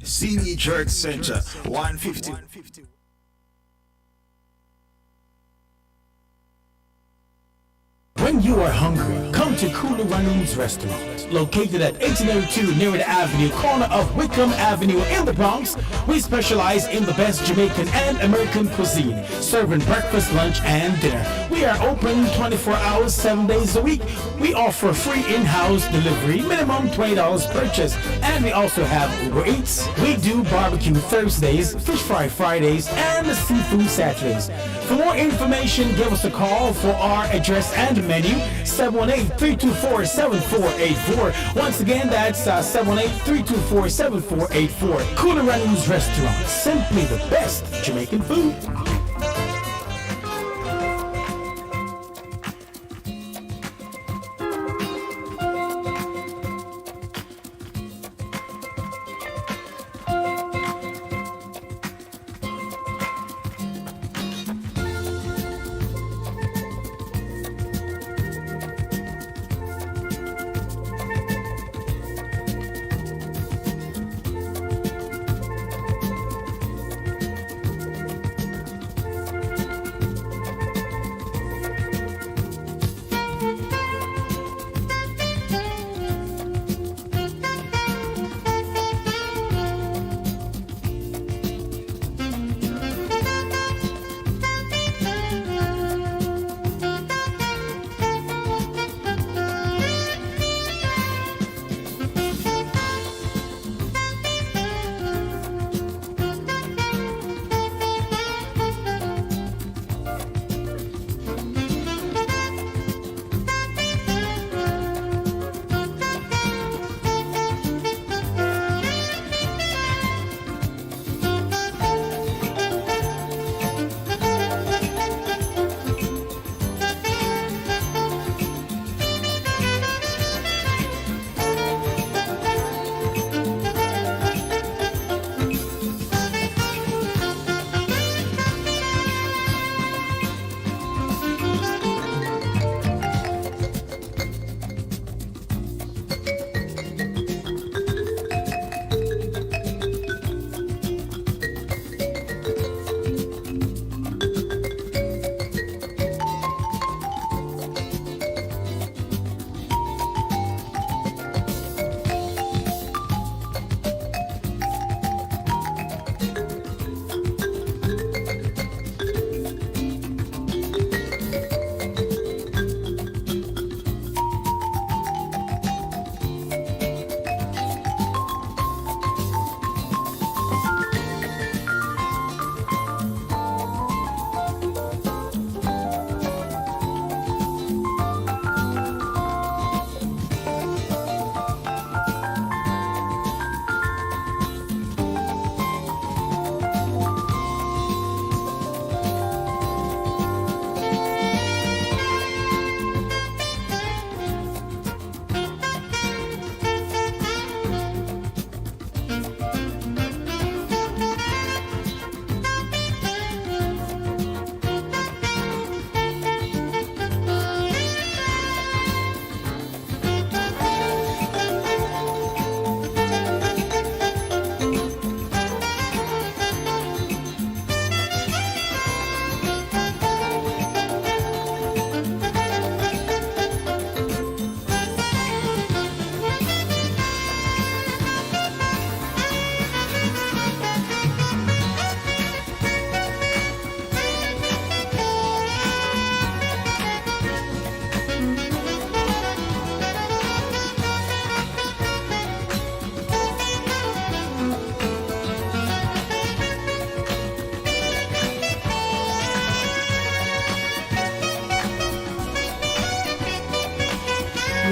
CD Church Center, 150. When you are hungry, come to Kulu Ranum's Restaurant. Located at 1802 Near Avenue, corner of Wickham Avenue in the Bronx, we specialize in the best Jamaican and American cuisine, serving breakfast, lunch, and dinner. We are open 24 hours, 7 days a week. We offer free in-house delivery, minimum $20 purchase, and we also have Uber Eats. We do barbecue Thursdays, fish fry Fridays, and seafood Saturdays. For more information, give us a call for our address and menu, 718-324-7484. Once again, that's 718-324-7484. Cooler Runnings Restaurant, simply the best Jamaican food.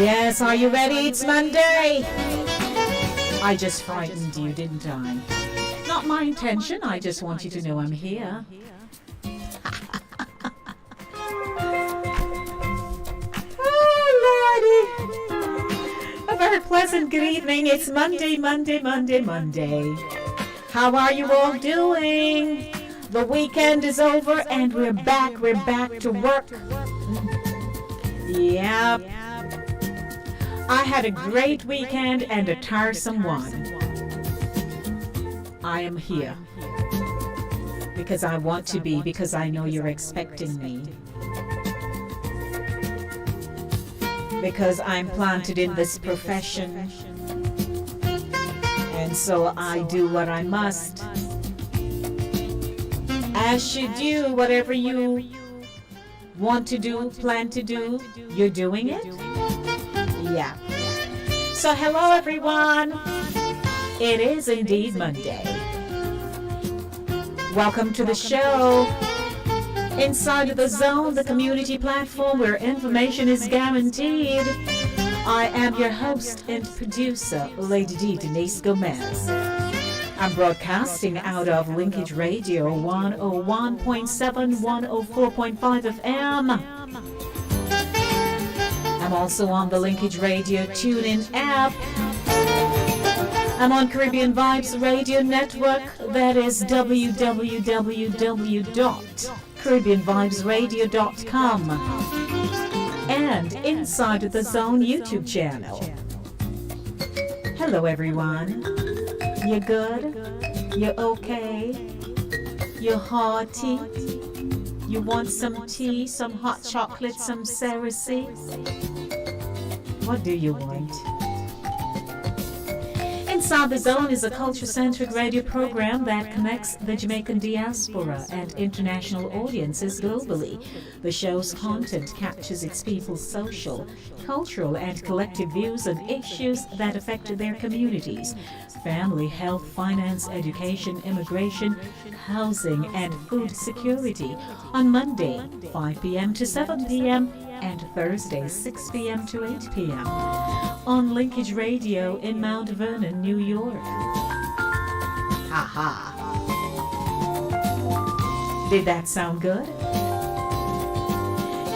Yes, are you ready? It's Monday. I just frightened you, didn't I? Not my intention. I just want you to know I'm here. Oh, Lordy. A very pleasant good evening. It's Monday. How are you all doing? The weekend is over and we're back to work. Yep. I had a great weekend and a tiresome one. I am here. Because I want to be, because I know you're expecting me. Because I'm planted in this profession. And so I do what I must. As should you, whatever you want to do, plan to do, you're doing it? Yeah. So hello everyone. It is indeed Monday. Welcome to the show. Inside of the Zone, the community platform where information is guaranteed. I am your host and producer, Lady D, Denise Gomez. I'm broadcasting out of Linkage Radio 101.7, 104.5 FM. I'm also on the Linkage Radio TuneIn app. I'm on Caribbean Vibes Radio Network. That is www.caribbeanvibesradio.com. And Inside the Zone YouTube channel. Hello everyone. You good? You okay? You hearty? You want some tea, some hot chocolate, some cerasy? What do you want? Inside the Zone is a culture-centric radio program that connects the Jamaican diaspora and international audiences globally. The show's content captures its people's social, cultural, and collective views on issues that affect their communities: family, health, finance, education, immigration, housing, and food security. On Monday, 5 p.m. to 7 p.m., and Thursday, 6 p.m. to 8 p.m. on Linkage Radio in Mount Vernon, New York. Aha! Did that sound good?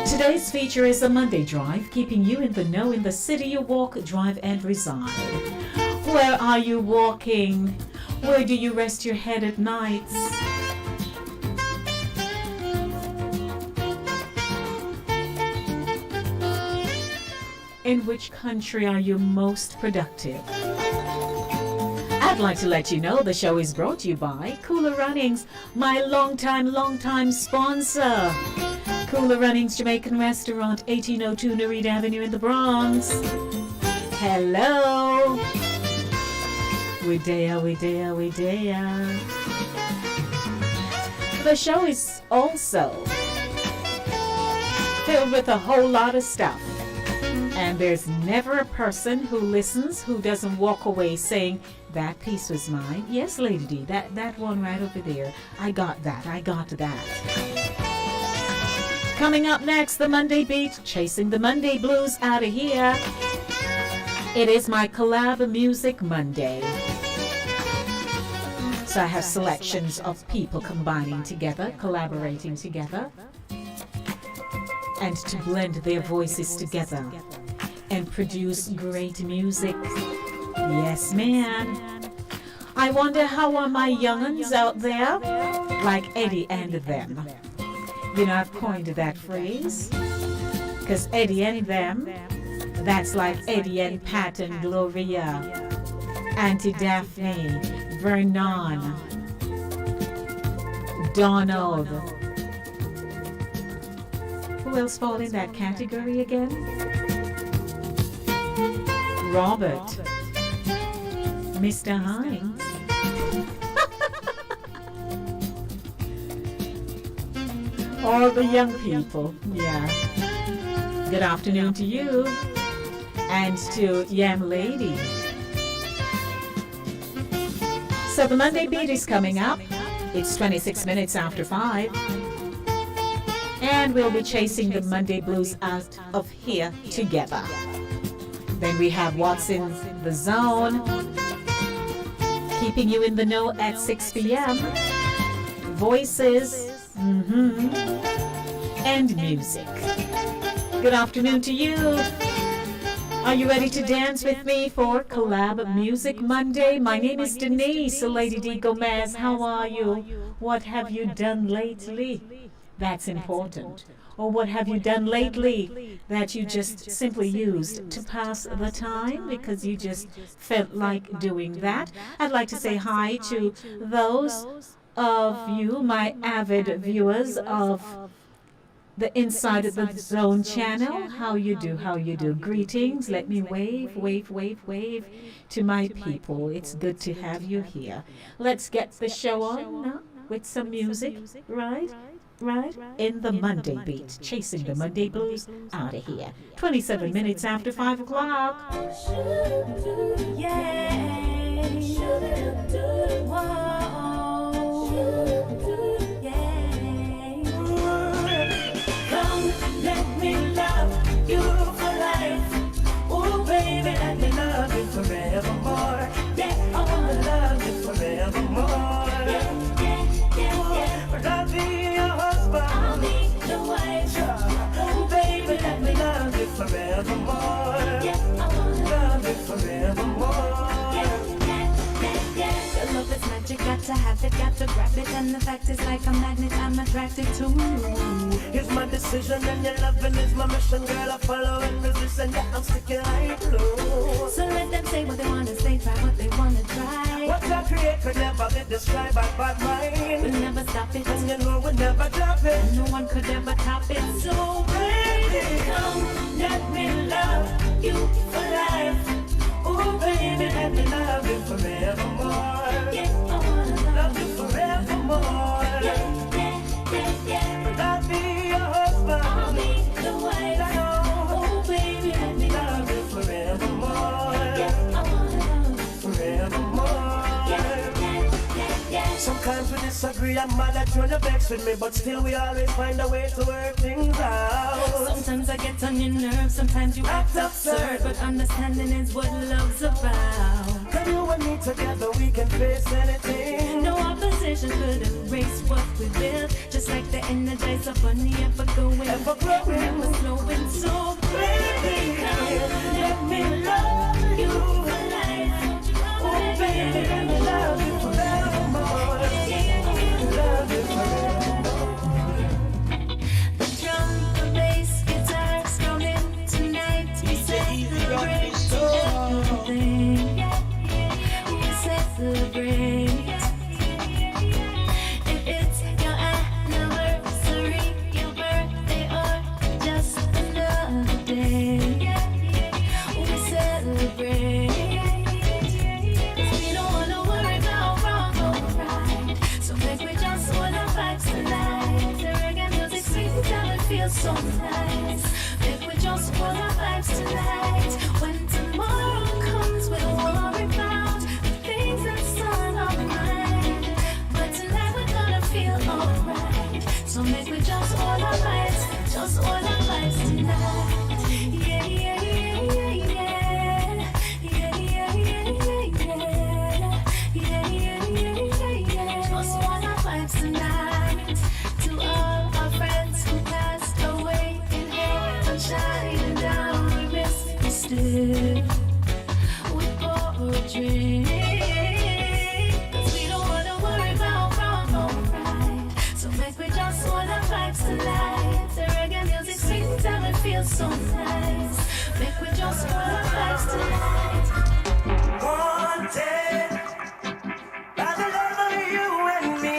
Today's feature is a Monday Drive, keeping you in the know in the city you walk, drive, and reside. Where are you walking? Where do you rest your head at nights? In which country are you most productive? I'd like to let you know the show is brought to you by Cooler Runnings, my longtime sponsor. Cooler Runnings Jamaican Restaurant, 1802 Nereid Avenue in the Bronx. Hello. We there. The show is also filled with a whole lot of stuff. And there's never a person who listens who doesn't walk away saying, that piece was mine. Yes, Lady D, that one right over there. I got that. Coming up next, the Monday Beat, chasing the Monday blues out of here. It is my Collab Music Monday. So I have selections of people combining together, collaborating together, and to blend their voices together and produce great music. Yes, man. I wonder how are my young'uns out there? Like Eddie and them. You know, I've coined that phrase. Because Eddie and them, that's like Eddie and Pat and Gloria, Auntie Daphne, Vernon, Donald. Who else fall in that category again? Robert, Mr. Hines. All the young people, yeah. Good afternoon to you and to Yam Lady. So the Monday Beat is coming up. It's 26 minutes after 5. And we'll be chasing the Monday blues out of here together. Then we have What's in the Zone, keeping you in the know at 6 p.m. Voices, and music. Good afternoon to you. Are you ready to dance with me for Collab Music Monday? My name is Denise, Lady D Gomez. How are you? What have you done lately? That's important. Or what have you done lately that you just simply used to pass the time because you just felt like doing that? I'd like to say hi to those of you, my avid viewers of the Inside of the Zone channel. How you do, how you do. Greetings. Let me wave, wave, wave, wave to my people. It's good to have you here. Let's get the show on now with some music, right? Right? In the Monday beat, chasing the Monday blues out of here. 27 minutes after 5 o'clock. Yeah. Come, let me love you for life. Oh, baby, let me love you forevermore. Yeah, I wanna love you forevermore. But I'll be your husband. I'll be your wife. Oh, baby, let me love you forevermore. Yeah, I wanna love you forevermore. Your love is magic, got to have it, got to grab it. And the fact is like a magnet, I'm attracted to. Here's my decision and your loving is my mission. Girl, I follow in position, yeah, I'm sticking right through. So let them say what they wanna say, try what they wanna try. What I create could never be described by bad mind. We'll never stop it, and you know we'll never drop it. No one could ever top it. So baby, come, let me love you for life. Oh baby, let me love you forevermore. Yeah, I wanna love you forevermore. Yeah. I'll be your husband. I'll be the wife. Oh baby, let me love you forevermore. Yeah, I wanna love you forevermore. Sometimes we disagree, I'm mad at you and you're vexed with me, but still we always find a way to work things out. Sometimes I get on your nerves, sometimes you act absurd, but understanding is what love's about. Can you and me together, we can face anything. No opposition could erase what we built, just like the energizer bunny ever going, never slowing. So baby, let me love you for life. Oh baby, let me love you forevermore. Love you forevermore. The drum, the bass, guitar strumming tonight. We celebrate everything. We celebrate. If it's your anniversary, your birthday, or just another day, we celebrate. So nice, make we just hold our vibes tonight. When tomorrow comes, we'll worry about the things that's on our mind. But tonight we're gonna feel alright. So make we just hold our vibes, just hold our vibes tonight. Yeah, yeah, yeah, yeah, yeah. Yeah, yeah, yeah, yeah, yeah. Yeah, yeah, yeah, yeah, yeah. Just hold our vibes tonight. To all our friends who passed away in heaven, shining down, we miss you still with poetry. 'Cause we don't wanna worry about wrong or right. So make we just hold our vibes tonight. The reggae music sweet and it feels so nice. Make we just hold our vibes tonight. Wanted by the love of you and me.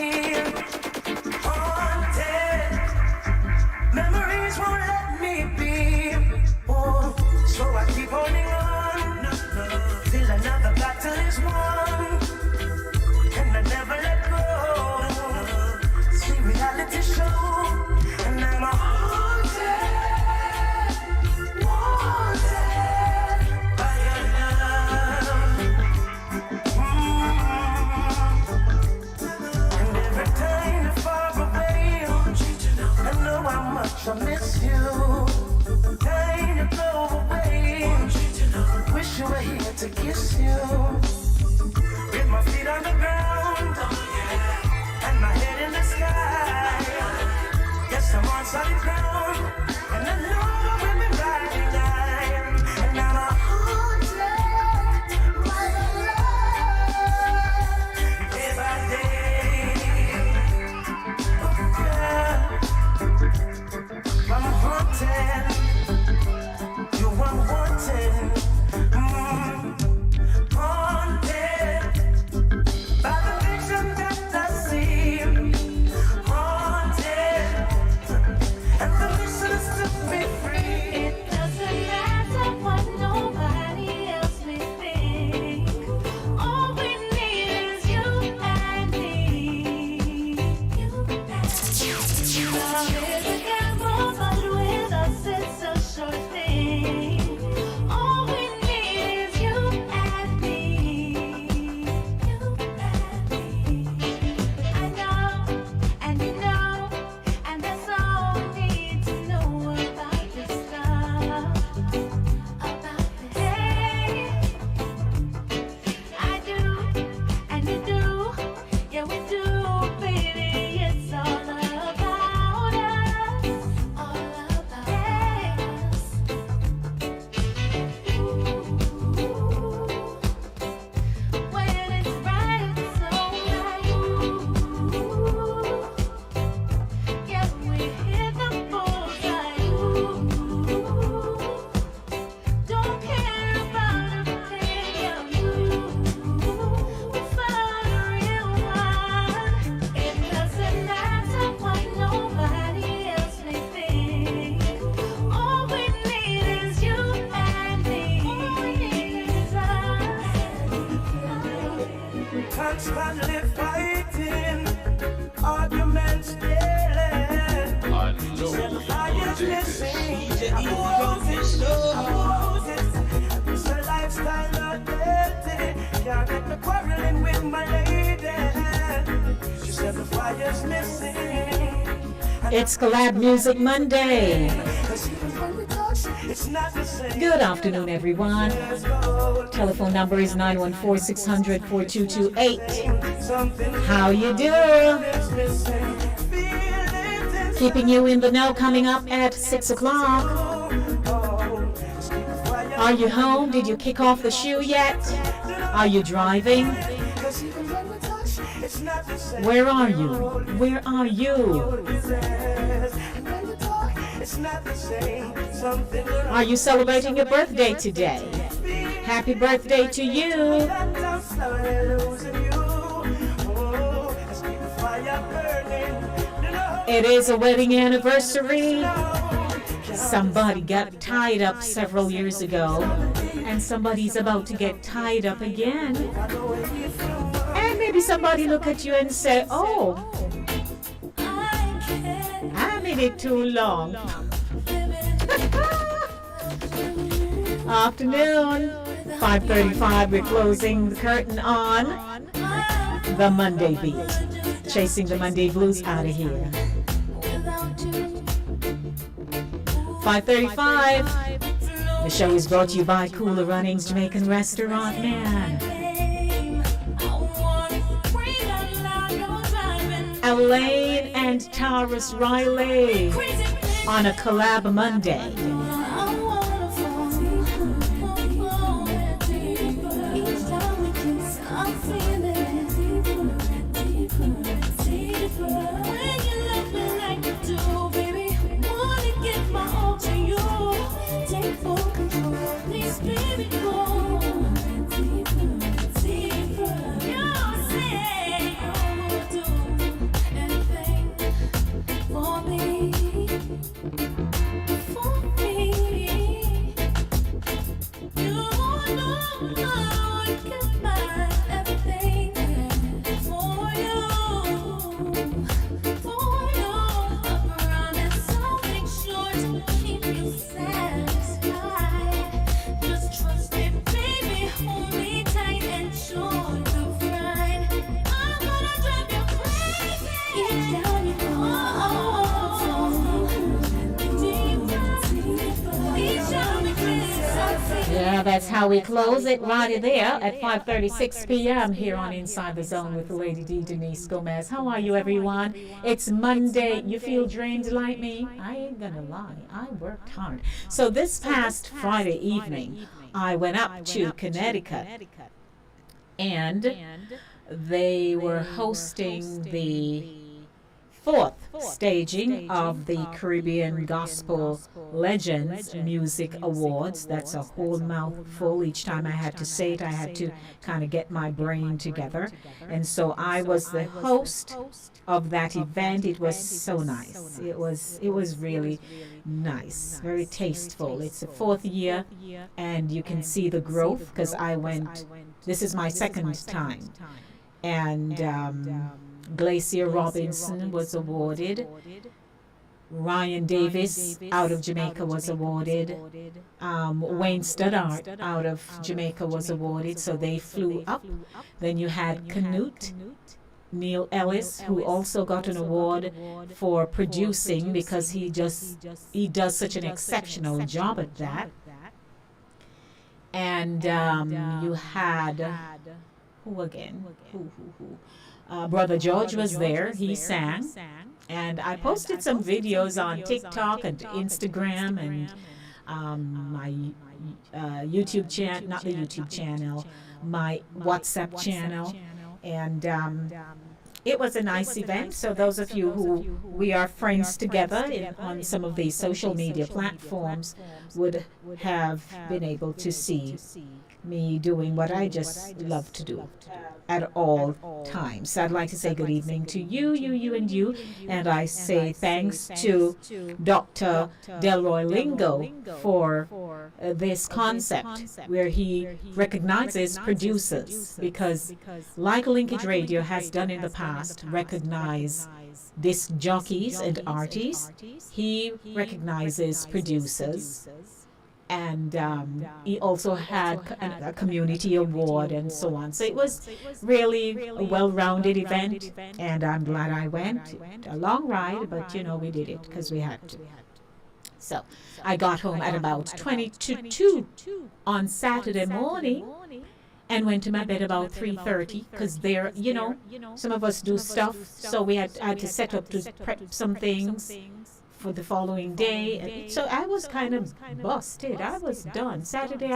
Memories won't let me be. Oh, so I keep holding on till another battle is won, and I never let go. See reality show, and I'm haunted by your love. And every time you're far away, I know how much I miss you. Time to go away. Wish you were here to kiss you. With my feet on the ground and my head in the sky. Yes, I'm on solid ground, and I know we'll be riding high. And I'm haunted by your love. Day by day. Oh, yeah. constantly fighting, arguments daily. She said the fire's missing. I oppose it. It's a lifestyle not healthy. Can't get me quarreling with my lady. She said the fire's missing. It's Collab Music Monday. Good afternoon, everyone. Telephone number is 914-600-4228. How you doing? Keeping you in the know coming up at 6 o'clock. Are you home? Did you kick off the shoe yet? Are you driving? Where are you? Where are you? Are you celebrating your birthday today? Happy birthday to you. It is a wedding anniversary. Somebody got tied up several years ago, and somebody's about to get tied up again. And maybe somebody look at you and say, oh, I made it too long. Afternoon, 5:35, we're closing the curtain on the Monday beat. Chasing the Monday blues out of here. 5:35, the show is brought to you by Cooler Runnings Jamaican Restaurant Man. Elaine and Taurus Riley on a Collab Monday. That's how we close it right there at 5:36 p.m. here on Inside the Zone with Lady D, Denise Gomez. How are you, everyone? It's Monday. You feel drained like me? I ain't gonna lie. I worked hard. So this past Friday evening, I went up to Connecticut, and they were hosting the fourth staging of the Caribbean Gospel Legends Music Awards. That's a whole mouthful. Each time I had to say it, I had to kind of get my brain together. And so I was the host of that event. It was so nice. It was really nice, very tasteful. It's the fourth year, and you can see the growth because I went, this is my second time. And Glacier Robinson was awarded. Ryan Davis out of Jamaica was awarded. Wayne Stoddart out of Jamaica was awarded, so they flew up. Then you had Canute Neil Ellis, who also got an award for producing because he does such an exceptional job at that. And you had who again? Who? Brother George was there. He sang. And I posted some videos on TikTok and Instagram and my YouTube channel, not the YouTube channel, my WhatsApp channel. And it was a nice event. So those of you who we are friends together on some of these social media platforms would have been able to see me doing what I just love to do at all times. I'd like to say good evening to you, and I say thanks to Dr. Delroy Lingo for this concept where he recognizes producers, because like Linkage Radio has done in the past, recognize disc jockeys and artists, he recognizes producers, and he also had a community award and so on. So it was really a well-rounded event, and I'm glad I went. A long ride, but we did it because we had to. So I got home at about 20 to 2 on Saturday morning and went to my bed about 3:30, because there, some of us do stuff, so we had to set up to prep some things for the following day. So I was kind of busted. I was done. Saturday,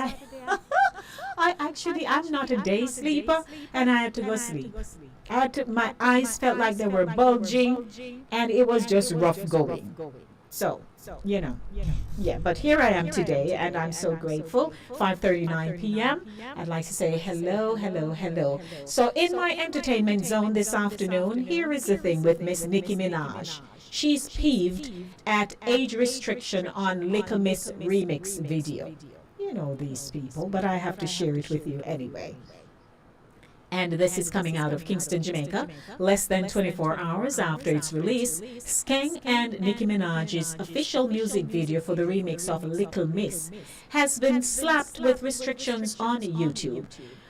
I'm not a day sleeper, and I had to go sleep. My eyes felt like they were bulging, and it was just rough going. So, yeah, but here I am today, and I'm so grateful. 5:39 p.m. I'd like to say hello. So in my entertainment zone this afternoon, here is the thing with Miss Nicki Minaj. She's peeved at age restriction on Little Miss remix video. You know these people, but I have to share it with you anyway. And this is coming out of Kingston, Jamaica, less than 24 hours after its release. Skeng and Nicki Minaj's official music video for the remix of Little Miss has been slapped with restrictions on YouTube.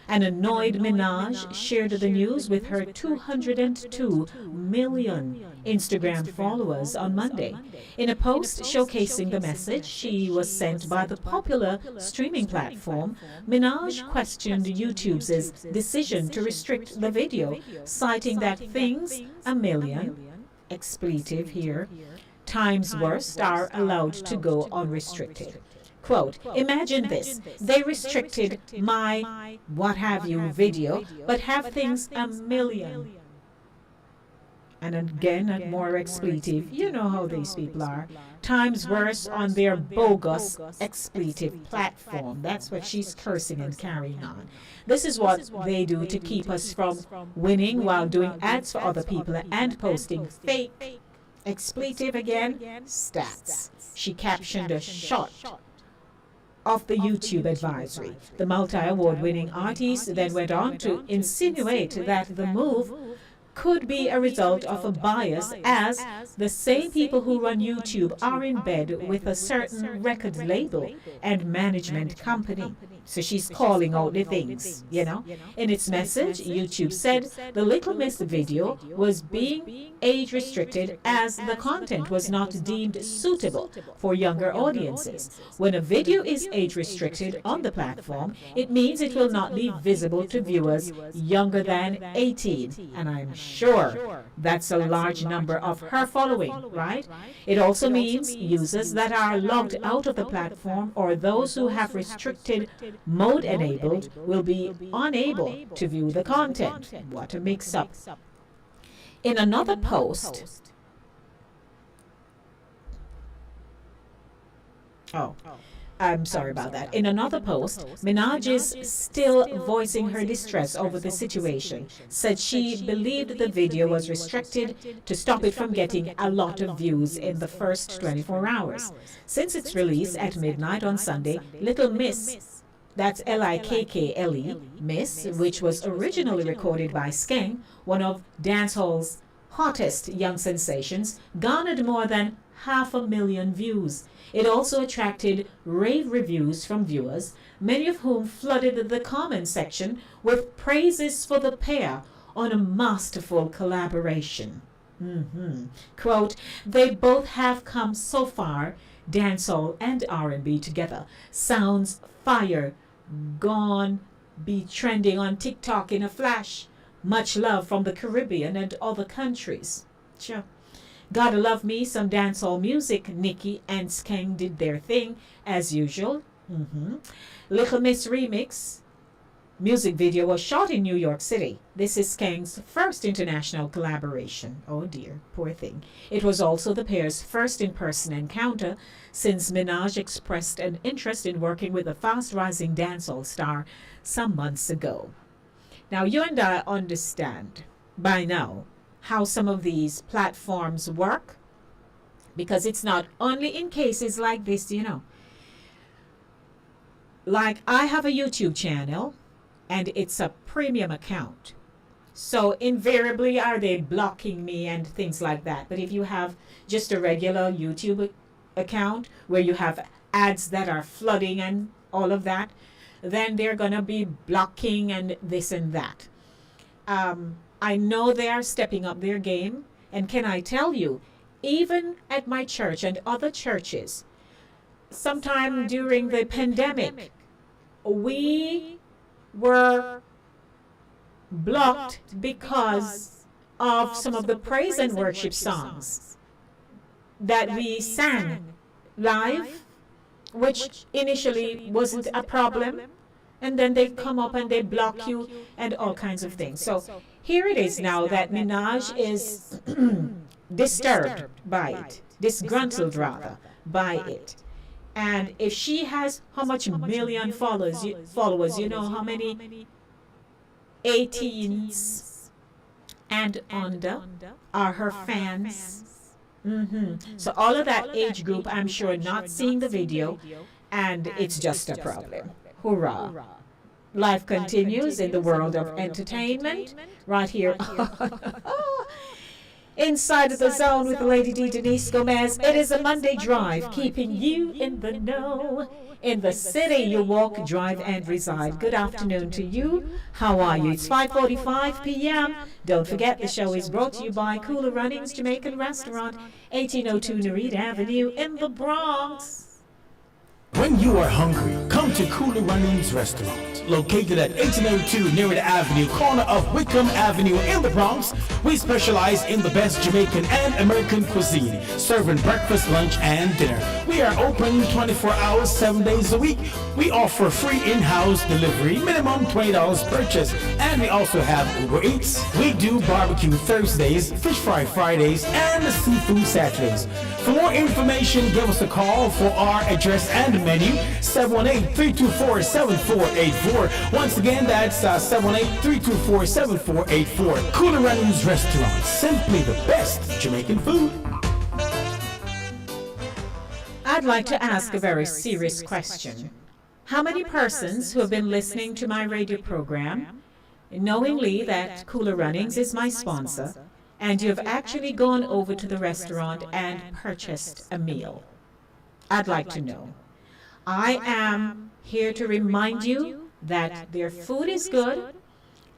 An annoyed Minaj shared the news with her 202 million Instagram followers on Monday. In a post showcasing the message she was sent by the popular streaming platform, Minaj questioned YouTube's decision to restrict the video, citing that things a million, expletive here, times worse are allowed to go unrestricted. Quote, imagine this, they restricted my what have you video, but have things a million. And again, a more expletive, you know how these people are, times worse on their bogus expletive platform. That's what she's cursing and carrying on. This is what they do to keep us from winning while doing ads for other people and posting fake expletive again stats. She captioned a shot of the YouTube advisory. The multi-award-winning artist then went on to insinuate that the move could be a result of a bias, as the same people who run YouTube are in bed with a certain record label and management company. So she's calling out the things, In its message, YouTube said the Little Miss video was being age restricted as the content was not deemed suitable for younger audiences. When a video is age restricted on the platform, it means it will not be visible to viewers younger than 18. And I'm sure that's a large number of her following, right? It also means users that are logged out of the platform or those who have restricted mode enabled will be unable to view the content. What a mix-up. In another post, I'm sorry about that. In another post, Minaj is still voicing her distress over the situation, said she believed the video was restricted to stop it from getting a lot of views in the first 24 hours. Since its release at midnight on Sunday, Little Miss, that's Likkle, Miss, which was originally recorded by Skeng, one of dancehall's hottest young sensations, garnered more than 500,000 views. It also attracted rave reviews from viewers, many of whom flooded the comment section with praises for the pair on a masterful collaboration. Quote, they both have come so far, dancehall and R&B together. Sounds fire, gone be trending on TikTok in a flash. Much love from the Caribbean and other countries. Sure. Gotta love me some dancehall music. Nicki and Skeng did their thing as usual. Little Miss remix music video was shot in New York City. This is Skang's first international collaboration. Oh dear, poor thing. It was also the pair's first in-person encounter since Minaj expressed an interest in working with the fast-rising dancehall star some months ago. Now, you and I understand by now how some of these platforms work, because it's not only in cases like this, you know. Like, I have a YouTube channel, and it's a premium account. So invariably are they blocking me and things like that. But if you have just a regular YouTube account where you have ads that are flooding and all of that, then they're going to be blocking and this and that. I know they are stepping up their game. And can I tell you, even at my church and other churches, sometime during the pandemic, we were blocked because of some of the praise and worship songs that we sang live, which initially wasn't a problem, and then they come up and they block you and all kinds of things. So here it is now that Minaj is disturbed by it, disgruntled rather by it. And if she has how much million followers, you know how many 18s and under are her fans. So all of that age group, I'm sure, not seeing the video, and it's just a problem. Hurrah. Life continues in the world of entertainment right here inside of the zone with Lady D, Denise Gomez. It is a Monday drive, keeping you in the know. In the city you walk, drive, and reside. Good afternoon to you. How are you? It's 5:45 p.m. Don't forget, the show is brought to you by Cooler Runnings Jamaican Restaurant, 1802 Nereid Avenue in the Bronx. When you are hungry, come to Cooler Runnings Restaurant, located at 1802 Nereid Avenue, corner of Wickham Avenue in the Bronx. We specialize in the best Jamaican and American cuisine, serving breakfast, lunch, and dinner. We are open 24 hours, 7 days a week. We offer free in-house delivery, minimum $20 purchase, and we also have Uber Eats. We do barbecue Thursdays, fish fry Fridays, and seafood Saturdays. For more information, give us a call for our address and menu, 718-324-7484. Once again, that's 718-324-7484. Cooler Runnings Restaurant, simply the best Jamaican food. I'd like to ask a very serious question. How many persons who have been listening to my radio program, knowingly that Cooler Runnings is my sponsor, and you have actually gone over to the restaurant and purchased a meal? I'd like to know. I am here to remind you that their food is good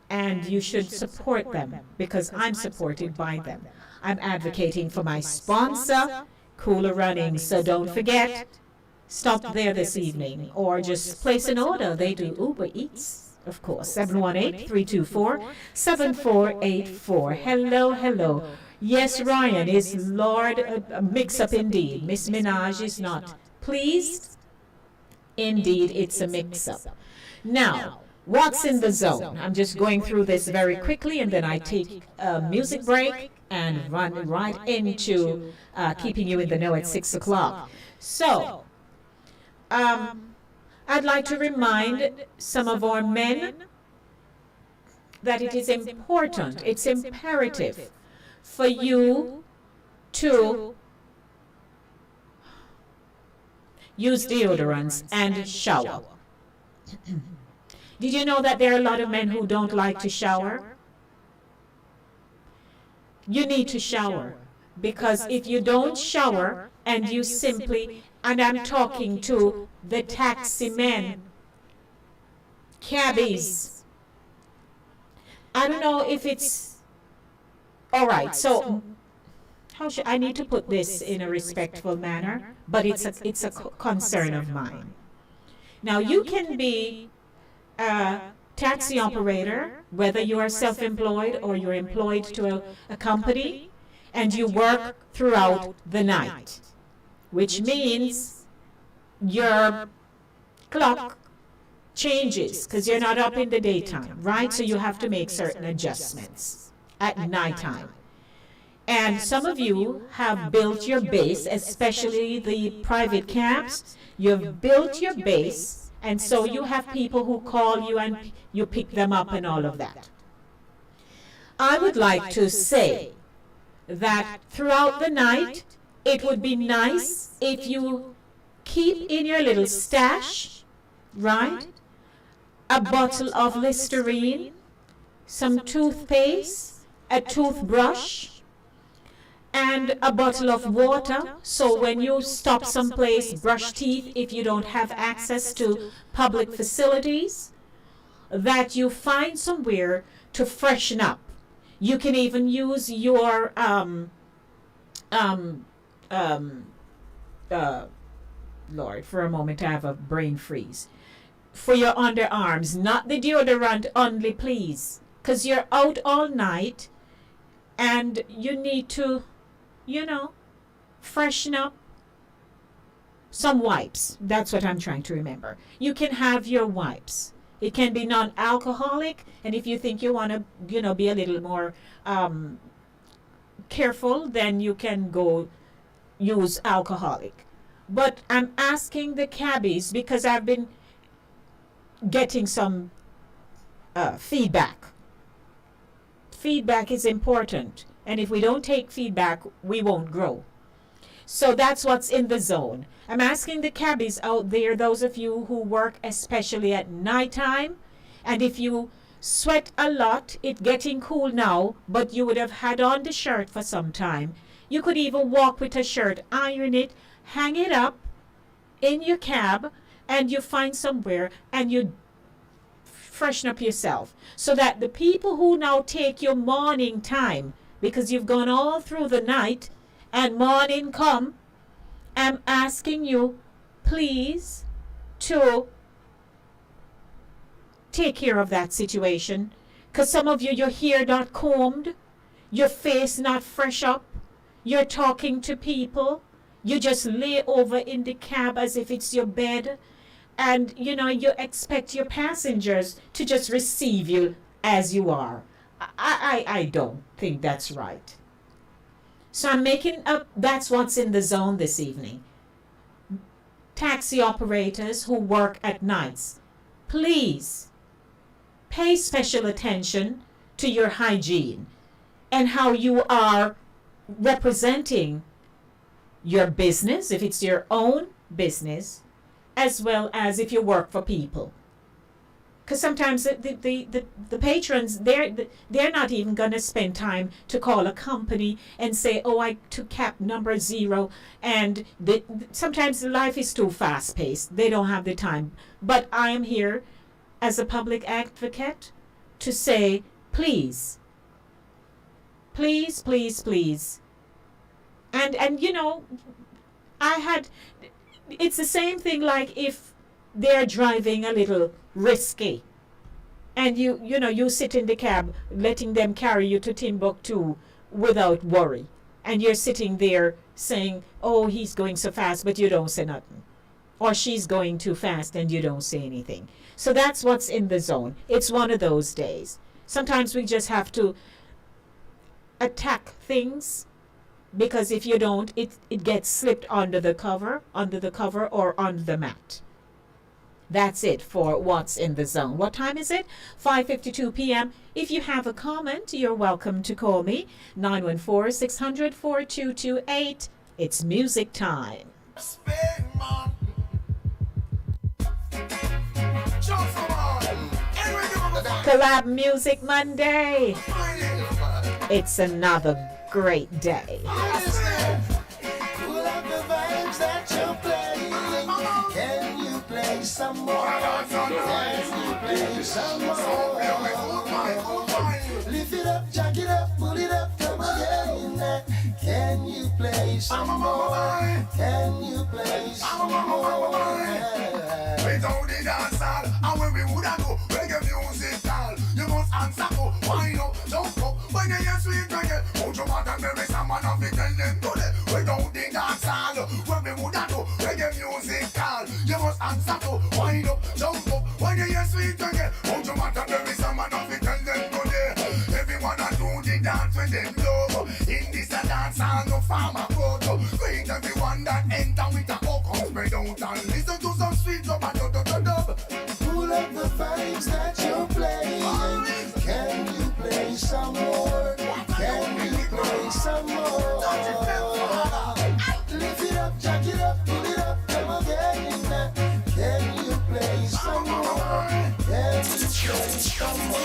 and you should support them, because I'm supported by them. I'm advocating for my sponsor, Cooler Runnings, so don't forget, stop there this evening or just place an order. They do Uber Eats, of course. 718-324-7484. Hello, hello. Yes, Ryan, is Lord a mix-up indeed. Miss Minaj is not pleased. Indeed, it's a mix-up. Now, what's in the zone? I'm just going through this very quickly, and then I take a music break and run right into keeping you in the know at 6 o'clock. So, I'd like to remind some of our men that it is important, it's imperative for you to use deodorants and shower. Did you know that there are a lot of men who don't like to shower? You need to shower, because if you don't shower and you simply, and I'm talking to the taxi men, cabbies, I don't know if it's all right. So how should I need to put this in a respectful manner, but it's a concern of mine. Now, you can be a taxi operator, whether you are self-employed or you're employed to a company, and you work throughout the night, which means your clock changes because you're not up in the daytime, right? So you have to make certain adjustments at nighttime. And some of you have built your base, especially the private cabs. You've built your base, and so you have people who call you and you pick them up and all of that. I would like to say that throughout the night, it would be nice if you keep in your little stash, right, a bottle of Listerine, some toothpaste, a toothbrush, and a bottle of water, so when you stop someplace, brush teeth if you don't have access to public facilities, that you find somewhere to freshen up. You can even use your Lord, for a moment I have a brain freeze. For your underarms, not the deodorant only, please, because you're out all night and you need to, freshen up. Some wipes, that's what I'm trying to remember. You can have your wipes. It can be non-alcoholic, and if you think you want to, be a little more careful, then you can go use alcoholic. But I'm asking the cabbies because I've been getting some feedback. Feedback is important, and if we don't take feedback, we won't grow. So that's what's in the zone. I'm asking the cabbies out there, those of you who work especially at nighttime, and if you sweat a lot, it's getting cool now, but you would have had on the shirt for some time. You could even walk with a shirt, iron it, hang it up in your cab, and you find somewhere and you freshen up yourself, so that the people who now take your morning time, because you've gone all through the night and morning come, I'm asking you please to take care of that situation, because some of you, your hair not combed, your face not fresh up, you're talking to people, you just lay over in the cab as if it's your bed, and you expect your passengers to just receive you as you are. I don't think that's right. So I'm making up, that's what's in the zone this evening. Taxi operators who work at nights, please pay special attention to your hygiene and how you are representing your business, if it's your own business, as well as if you work for people. Because sometimes the patrons, they're not even going to spend time to call a company and say, oh, I took cab number 0. And sometimes life is too fast paced. They don't have the time. But I am here as a public advocate to say, please, please, please, please. And it's the same thing like if they're driving a little risky and you sit in the cab letting them carry you to Timbuktu without worry, and you're sitting there saying, oh, he's going so fast, but you don't say nothing, or she's going too fast and you don't say anything. So that's what's in the zone. It's one of those days. Sometimes we just have to attack things, because if you don't, it gets slipped under the cover or under the mat. That's it for what's in the zone. What time is it? 5:52 p.m. If you have a comment, you're welcome to call me. 914-600-4228. It's music time. Collab Music Monday. It's another great day. Can you play some more? Can you play some more? Lift it up, jack it up, pull it up, come again. Can you play some more? Can you play some more? Without the dance hall, and when we woulda go reggae music hall, you must answer go, why no, jump up, when you hear sweet reggae, put your mouth and bury someone of it, tell them to it. Without the dance hall, when we woulda go reggae music hall, you must answer go, why no, jump up, when you hear for them logo. In this a dance hall, no farmer photo. Greet everyone that enter with a hook. Spread out and listen to some sweet dub and dub. Pull up the vibes that you're playing. Can you play some more? Can you play some more? Lift it up, jack it up, pull it up, come again. Can you play some more? Can you play some more?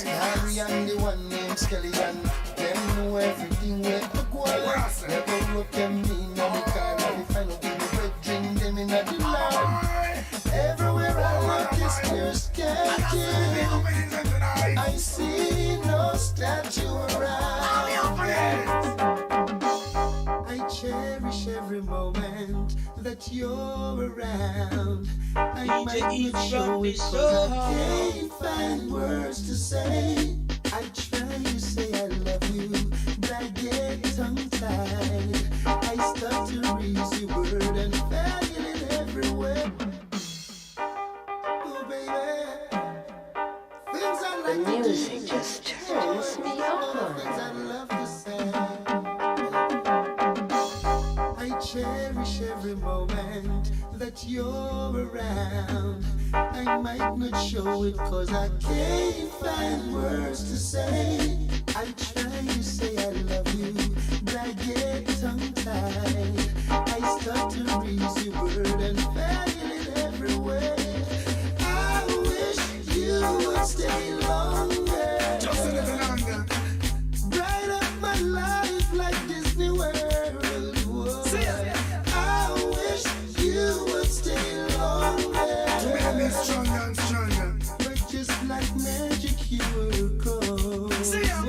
Harry and the one named Skeleton, them know everything where to go. Never wrote them in on the car, and if I know give me bread, drink them in the land. Everywhere I look is clear sketching. I see no statue around. I cherish every moment that you're around. I might not show it 'cause I can't find words to say. I try to say I love you, but I get tongue-tied. I start to read the word and feel it everywhere. Oh baby, things I like to Music do, just turns me on. things I love to say. I cherish every moment that you're around. I might not show it 'cause I can't find words to say. I try to say I love you, but I get tongue-tied. I start to read the word and feel it everywhere. I wish you would stay longer. Just a little longer. Bright up my life like Disney World. Whoa. I wish you would stay longer. Make me stronger and stronger. But just like magic, you were cold. See ya.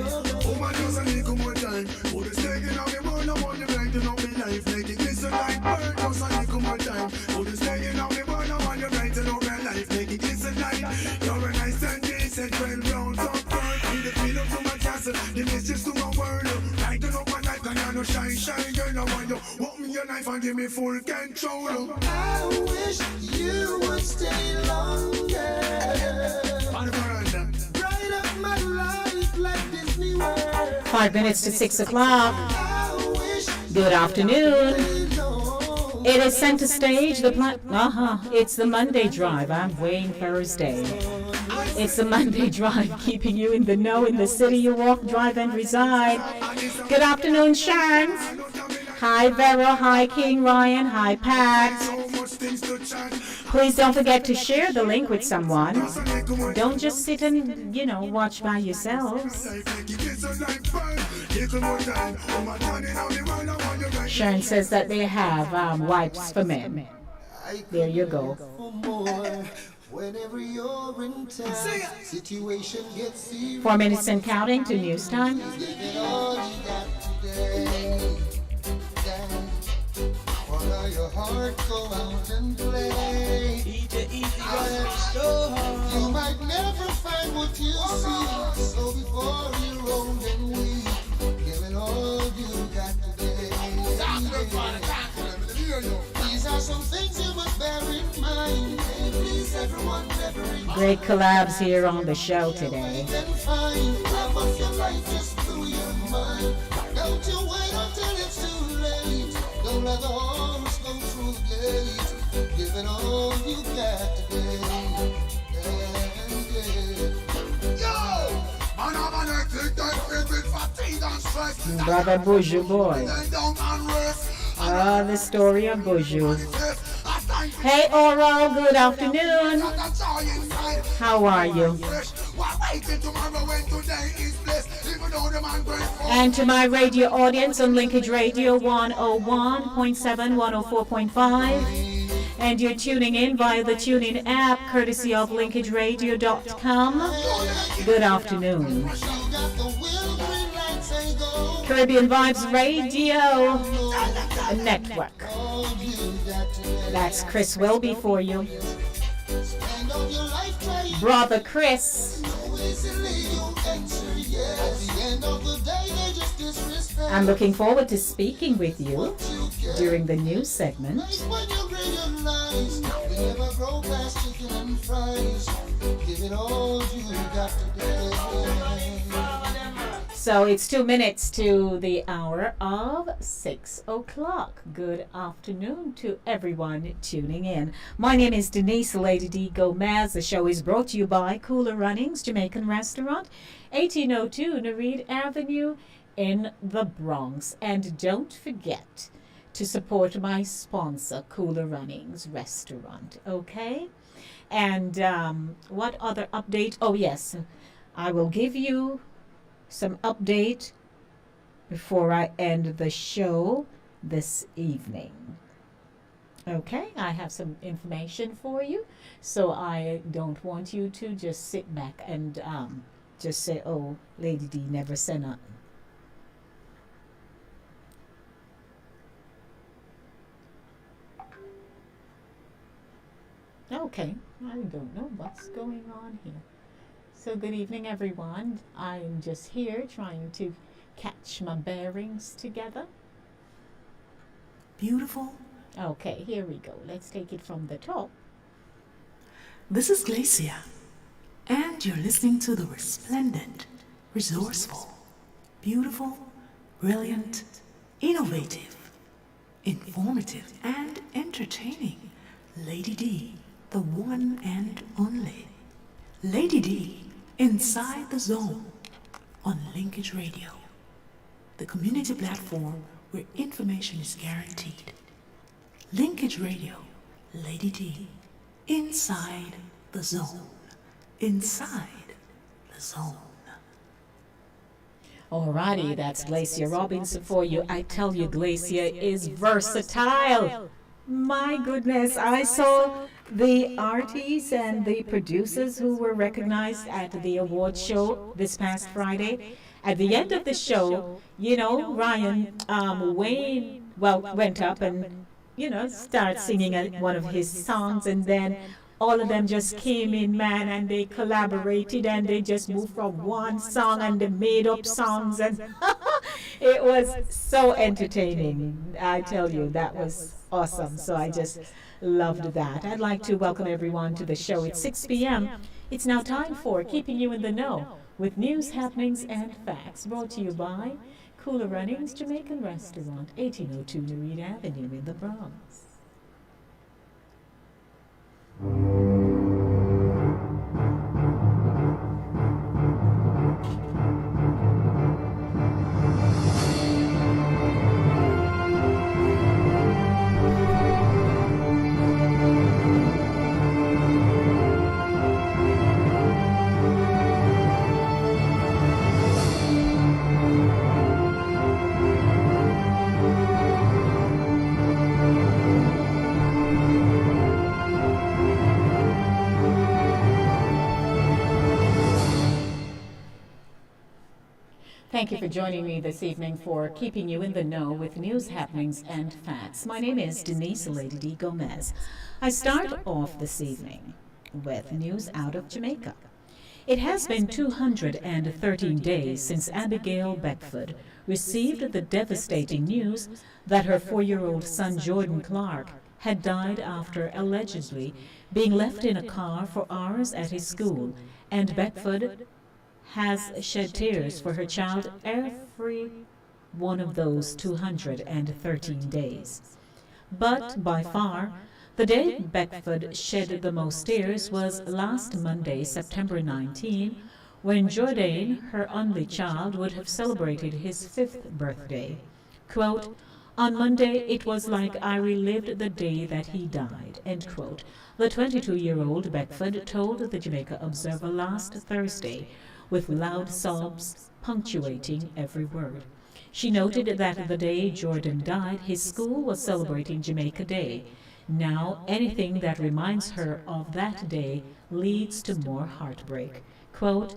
Oh my God, I need more time. Oh, the stegging of the world, I want the brighten up my life. Make it glisten like bird, just I need more time. Oh, the stegging of the world, I want the brighten up my life. Make it glisten like you're a nice and decent, well round up front. Need the feel up to my castle, the message to my world. Brighten up my life, and I know shine, girl. I want you walk me your life and give me full control. I wish you would stay longer. On the veranda. Bright up my life like Disney World. 5 minutes to 6 o'clock. I wish Good afternoon. you know. It is center stage. It's the Monday drive. I'm weighing Thursday. It's the Monday drive, keeping you in the know in the city you walk, drive, and reside. Good afternoon, Sharon. Hi, Vera. Hi, King Ryan. Hi, Pat. So much things to chat. Please don't forget to share the link with someone. Don't just sit and, watch by yourselves. Sharon says that they have wipes for men. There you go. For more. Whenever you're in town, situation gets serious. 4 minutes and counting to news time. Give it all you got today. Follow your heart, go out and play. You might never find what you see, so before you roll and weep, give it all you got today. These are some things you must bear in mind. Please, everyone, never ignore. Great collabs here on the show today. Then find love of your life just through your mind. Don't you wait until it's too late. Don't let the horse go through the gate. Give it all you got today. Yo! Man, I'm an electric that filled with fatigue and stress. Brother Bourgeois boy. Lay down and rest. The story of Bourgeois. Hey, Oro, good afternoon. How are you? And to my radio audience on Linkage Radio 101.7, 104.5. And you're tuning in via the TuneIn app, courtesy of linkageradio.com. Good afternoon. Caribbean Vibes Radio Network. That's Chris Wilby for you. Brother Chris. I'm looking forward to speaking with you during the news segment. Give it all you got today. So it's 2 minutes to the hour of 6 o'clock. Good afternoon to everyone tuning in. My name is Denise Lady D. Gomez. The show is brought to you by Cooler Runnings Jamaican Restaurant, 1802 Nereid Avenue in the Bronx. And don't forget to support my sponsor, Cooler Runnings Restaurant. Okay? And what other update? Oh, yes. I will give you some update before I end the show this evening. Okay, I have some information for you, so I don't want you to just sit back and just say, oh, Lady D never said nothing. Okay, I don't know what's going on here. So good evening, everyone. I'm just here trying to catch my bearings together. Beautiful. Okay, here we go. Let's take it from the top. This is Glacia, and you're listening to the resplendent, resourceful, beautiful, brilliant, innovative, informative, and entertaining Lady D, the one and only Lady D, Inside the Zone on Linkage Radio, the community platform where information is guaranteed. Linkage Radio, Lady D, Inside the Zone, Inside the Zone. Alrighty, that's Glacia Robinson for you. I tell you, Glacia is versatile. My goodness, I saw the artists and the producers who were recognized at the award show this past Friday. At the end of the show, Ryan Wayne went up and started singing one of his songs, and then all of them just came in, man, and they collaborated and they just moved from one song and they made up songs, and it was so entertaining. I tell you, that was awesome. So I just loved that. I'd like to welcome everyone to the show. It's 6 p.m. It's now time for Keeping You in the Know with news, happenings, and facts, brought to you by Cooler Runnings Jamaican Restaurant, 1802 Nereid Avenue in the Bronx. Thank you for joining me this evening for Keeping You in the Know with news, happenings, and facts. My name is Denise Lady D. Gomez. I start off this evening with news out of Jamaica. It has been 213 days since Abigail Beckford received the devastating news that her 4-year-old son Jordan Clark had died after allegedly being left in a car for hours at his school, and Beckford has shed tears for her child every one of those 213 days. But by far, the day Beckford shed the most tears was last Monday, September 19, when Jordan, her only child, would have celebrated his 5th birthday. Quote, "On Monday, it was like I relived the day that he died," end quote. The 22-year-old Beckford told the Jamaica Observer last Thursday, with loud sobs punctuating every word. She noted that the day Jordan died, his school was celebrating Jamaica Day. Now, anything that reminds her of that day leads to more heartbreak. Quote,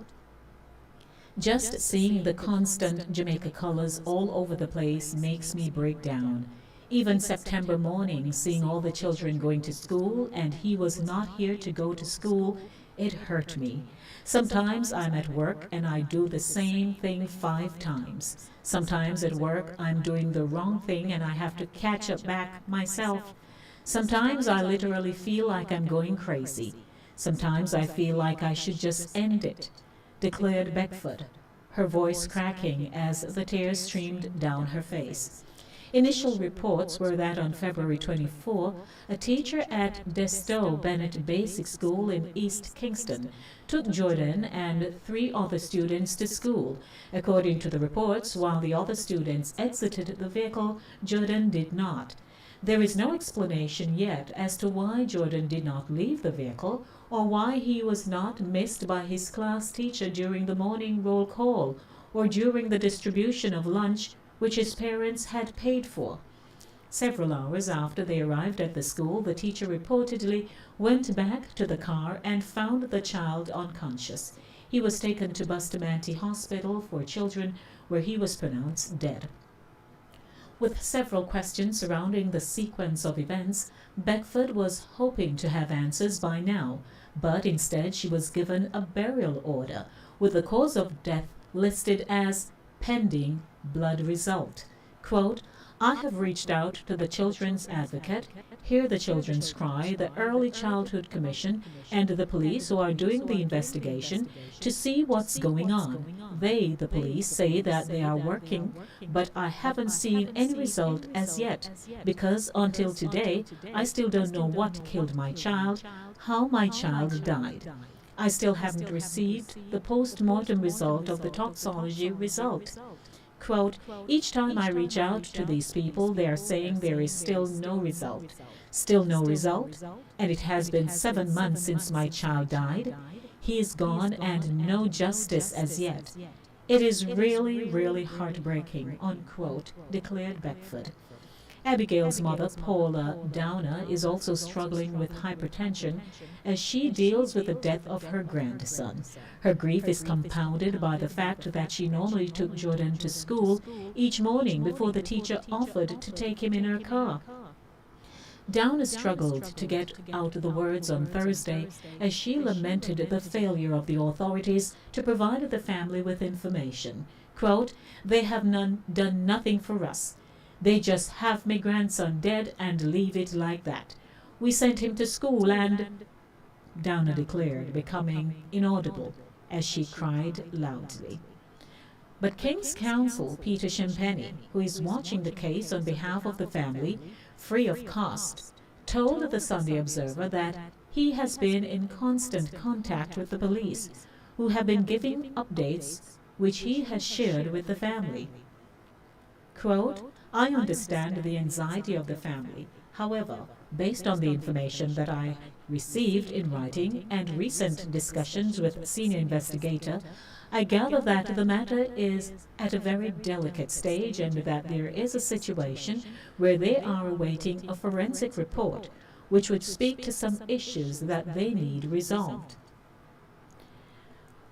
"Just seeing the constant Jamaica colors all over the place makes me break down. Even September morning, seeing all the children going to school and he was not here to go to school, it hurt me. Sometimes I'm at work and I do the same thing 5 times. Sometimes at work I'm doing the wrong thing and I have to catch up back myself. Sometimes I literally feel like I'm going crazy. Sometimes I feel like I should just end it," declared Beckford. her voice cracking as the tears streamed down her face. Initial reports were that on February 24, a teacher at Destow Bennett Basic School in East Kingston took Jordan and 3 other students to school. According to the reports, while the other students exited the vehicle, Jordan did not. There is no explanation yet as to why Jordan did not leave the vehicle or why he was not missed by his class teacher during the morning roll call or during the distribution of lunch which his parents had paid for. Several hours after they arrived at the school, the teacher reportedly went back to the car and found the child unconscious. He was taken to Bustamante Hospital for Children, where he was pronounced dead. With several questions surrounding the sequence of events, Beckford was hoping to have answers by now, but instead she was given a burial order, with the cause of death listed as pending blood result. Quote, I have reached out to the Children's Advocate, Hear the Children's Cry, the Early Childhood Commission, and the police who are doing the investigation to see what's going on. They, the police, say that they are working, but I haven't seen any result as yet, because until today, I still don't know what killed my child, how my child died. I still haven't received the post-mortem result of the toxicology result. Quote, each time I reach out to these people, they are saying there is still no result. Still no result? And it has been 7 months since my child died. He is gone and no justice as yet. It is really, really heartbreaking, unquote, declared Beckford. Abigail's mother, Paula Downer, is also struggling with hypertension as she deals with the death of her grandson. Her grief is compounded by the fact that she normally took Jordan to school each morning before the teacher offered to take him in her car. Downer struggled to get out the words on Thursday as she lamented the failure of the authorities to provide the family with information. Quote, they have done nothing for us. They just have my grandson dead and leave it like that. We sent him to school and, Downer declared, becoming inaudible as she cried loudly. But King's counsel, Peter Champagny, who is watching the case on behalf of the family, free of cost, told the Sunday Observer that he has been in constant contact with the police, who have been giving updates which he has shared with the family. Quote, I understand the anxiety of the family. However, based on the information that I received in writing and recent discussions with senior investigator, I gather that the matter is at a very delicate stage and that there is a situation where they are awaiting a forensic report which would speak to some issues that they need resolved.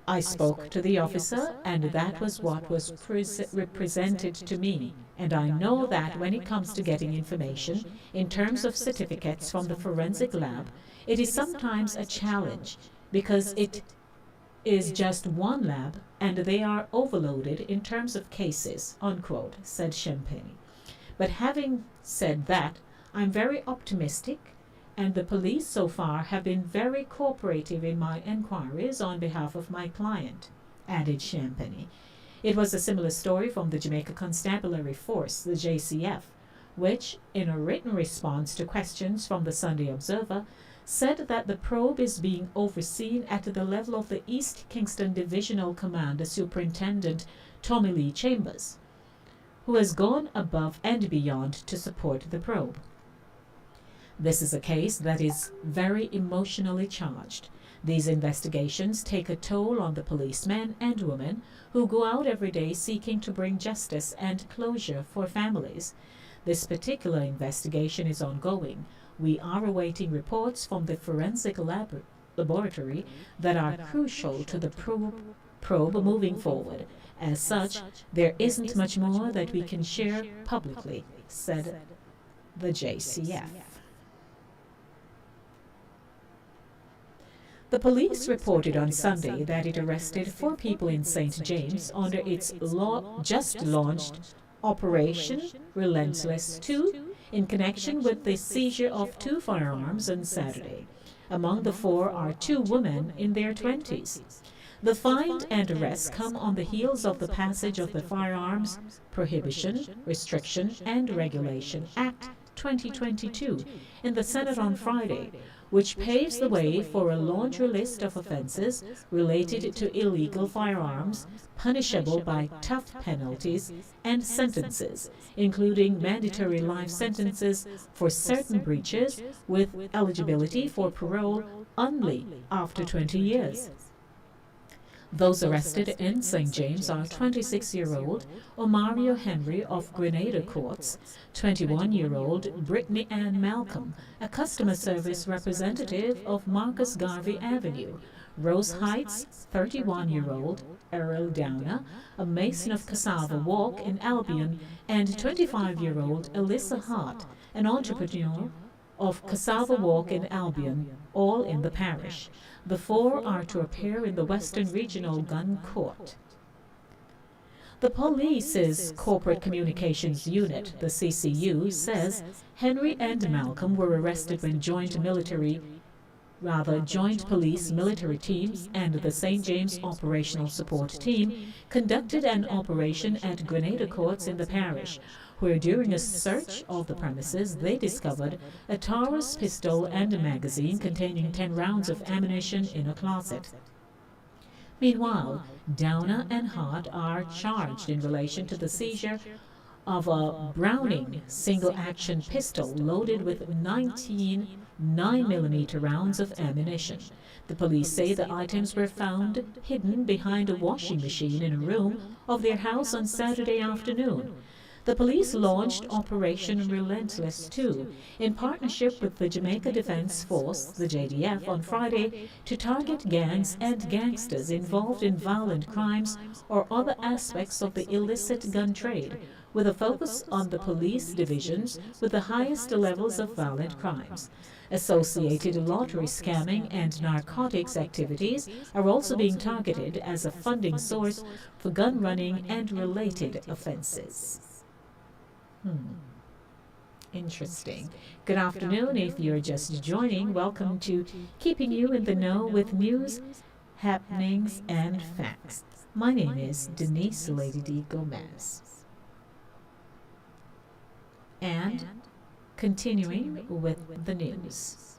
I spoke to the officer, and that was what was represented to me. And I know that when it comes to getting information, in terms of certificates from the forensic lab, it is sometimes a challenge, because it is just one lab, and they are overloaded in terms of cases, unquote, said Champagny. But having said that, I'm very optimistic, and the police so far have been very cooperative in my enquiries on behalf of my client, added Champagny. It was a similar story from the Jamaica Constabulary Force, the JCF, which, in a written response to questions from the Sunday Observer, said that the probe is being overseen at the level of the East Kingston Divisional Commander Superintendent Tommy Lee Chambers, who has gone above and beyond to support the probe. This is a case that is very emotionally charged. These investigations take a toll on the policemen and women who go out every day seeking to bring justice and closure for families. This particular investigation is ongoing. We are awaiting reports from the forensic laboratory that are crucial to the probe moving forward. As such, there isn't much more that we can share publicly, said the JCF. The police reported on Sunday that it arrested 4 people in St. James under its just launched Operation Relentless 2 in connection with the seizure of 2 firearms on Saturday. Among the 4 are 2 women in their 20s. The find and arrest come on the heels of the passage of the Firearms Prohibition, Restriction, and Regulation Act 2022 in the Senate on Friday, which paves the way for a laundry list of offenses related to illegal firearms, punishable by tough penalties and sentences, including mandatory life sentences for certain breaches, with eligibility for parole only after 20 years. Those arrested in St. James are 26-year-old Omario Henry of Grenada Courts, 21-year-old Brittany Ann Malcolm, a customer service representative of Marcus Garvey Avenue, Rose Heights, 31-year-old Earl Downer, a mason of Cassava Walk in Albion, and 25-year-old Alyssa Hart, an entrepreneur of Cassava Walk in Albion, all in the parish. The four are to appear in the Western Regional Gun Court. The police's Corporate Communications Unit, the CCU, says Henry and Malcolm were arrested when joint police military teams and the St. James Operational Support Team conducted an operation at Grenada Courts in the parish, where during a search of the premises they discovered a Taurus pistol and a magazine containing 10 rounds of ammunition in a closet. Meanwhile, Downer and Hart are charged in relation to the seizure of a Browning single-action pistol loaded with 19 9mm rounds of ammunition. The police say the items were found hidden behind a washing machine in a room of their house on Saturday afternoon. The police launched Operation Relentless 2 in partnership with the Jamaica Defense Force, the JDF, on Friday to target gangs and gangsters involved in violent crimes or other aspects of the illicit gun trade, with a focus on the police divisions with the highest levels of violent crimes. Associated lottery scamming and narcotics activities are also being targeted as a funding source for gun running and related offenses. Interesting. Good afternoon. If you're just joining, welcome to Keeping You in the Know with news, happenings, and facts. My name is Denise Lady D. Gomez. And continuing with the news.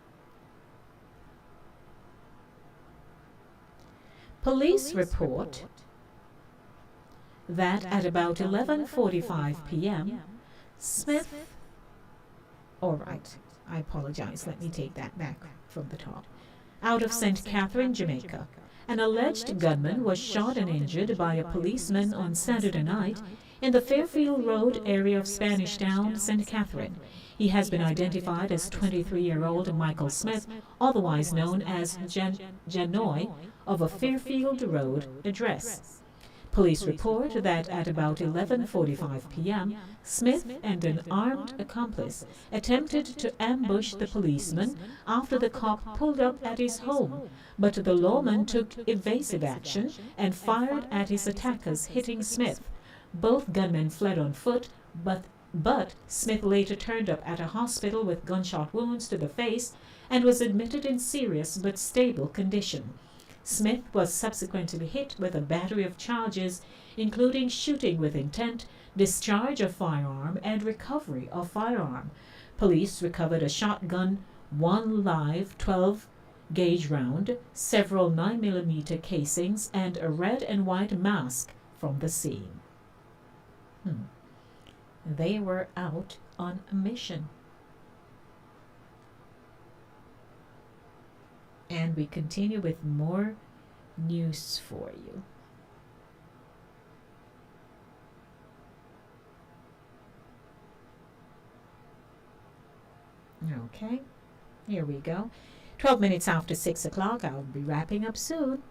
Police report that at about 11:45 p.m., I apologize, let me take that back from the top. Out of St. Catherine, Jamaica, an alleged gunman was shot and injured by a policeman on Saturday night in the Fairfield Road area of Spanish Town, St. Catherine. He has been identified as 23-year-old Michael Smith, otherwise known as Janoy, of a Fairfield Road address. Police report that at about 11:45 p.m., Smith and an armed accomplice attempted to ambush the policeman after the cop pulled up at his home, but the lawman took evasive action and fired at his attackers, hitting Smith. Both gunmen fled on foot, but Smith later turned up at a hospital with gunshot wounds to the face and was admitted in serious but stable condition. Smith was subsequently hit with a battery of charges, including shooting with intent, discharge of firearm, and recovery of firearm. Police recovered a shotgun, one live 12-gauge round, several 9mm casings, and a red and white mask from the scene. They were out on a mission. And we continue with more news for you. Okay, here we go. 12 minutes after 6 o'clock, I'll be wrapping up soon.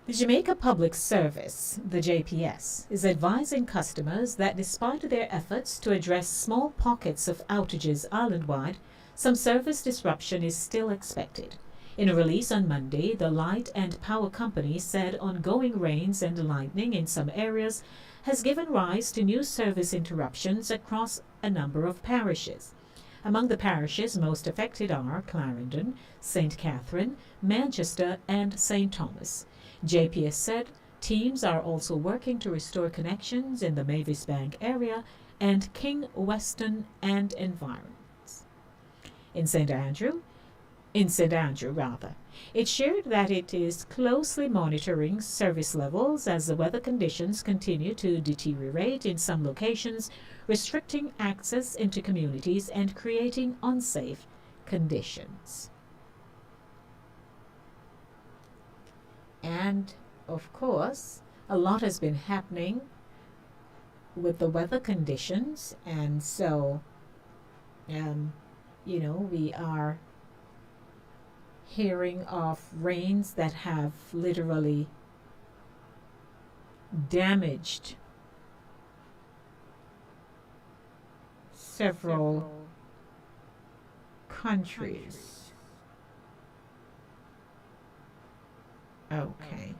The Jamaica Public Service, the JPS, is advising customers that despite their efforts to address small pockets of outages island-wide, some service disruption is still expected. In a release on Monday, the Light and Power Company said ongoing rains and lightning in some areas has given rise to new service interruptions across a number of parishes. Among the parishes most affected are Clarendon, St. Catherine, Manchester, and St. Thomas. JPS said teams are also working to restore connections in the Mavis Bank area and King Weston and environs. In St. Andrew, it shared that it is closely monitoring service levels as the weather conditions continue to deteriorate in some locations, restricting access into communities and creating unsafe conditions. And, of course, a lot has been happening with the weather conditions, and so, we are hearing of rains that have literally damaged several countries. Okay.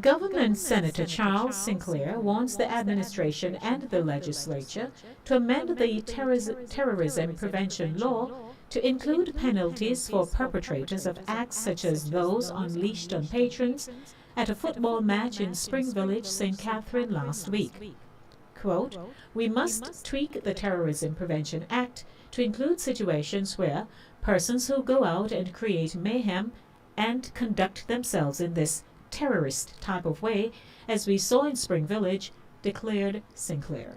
Government Senator Charles Sinclair wants the administration and the legislature to amend the terrorism prevention law to include penalties for perpetrators of acts such as those unleashed on patrons at a football match in Spring Village, St. Catherine last week. Quote, "We must tweak the Terrorism Prevention Act to include situations where persons who go out and create mayhem and conduct themselves in this terrorist type of way, as we saw in Spring Village," declared Sinclair.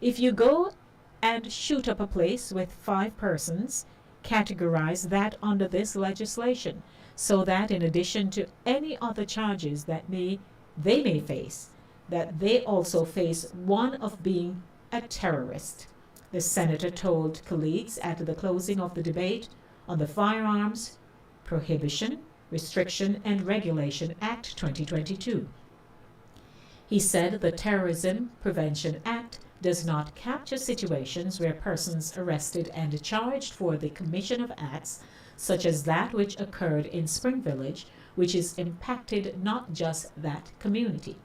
"If you go and shoot up a place with 5 persons, categorize that under this legislation, so that in addition to any other charges that they may face, that they also face one of being a terrorist," the senator told colleagues at the closing of the debate on the Firearms Prohibition, Restriction and Regulation Act 2022. He said the Terrorism Prevention Act does not capture situations where persons arrested and charged for the commission of acts such as that which occurred in Spring Village, which is impacted not just that community.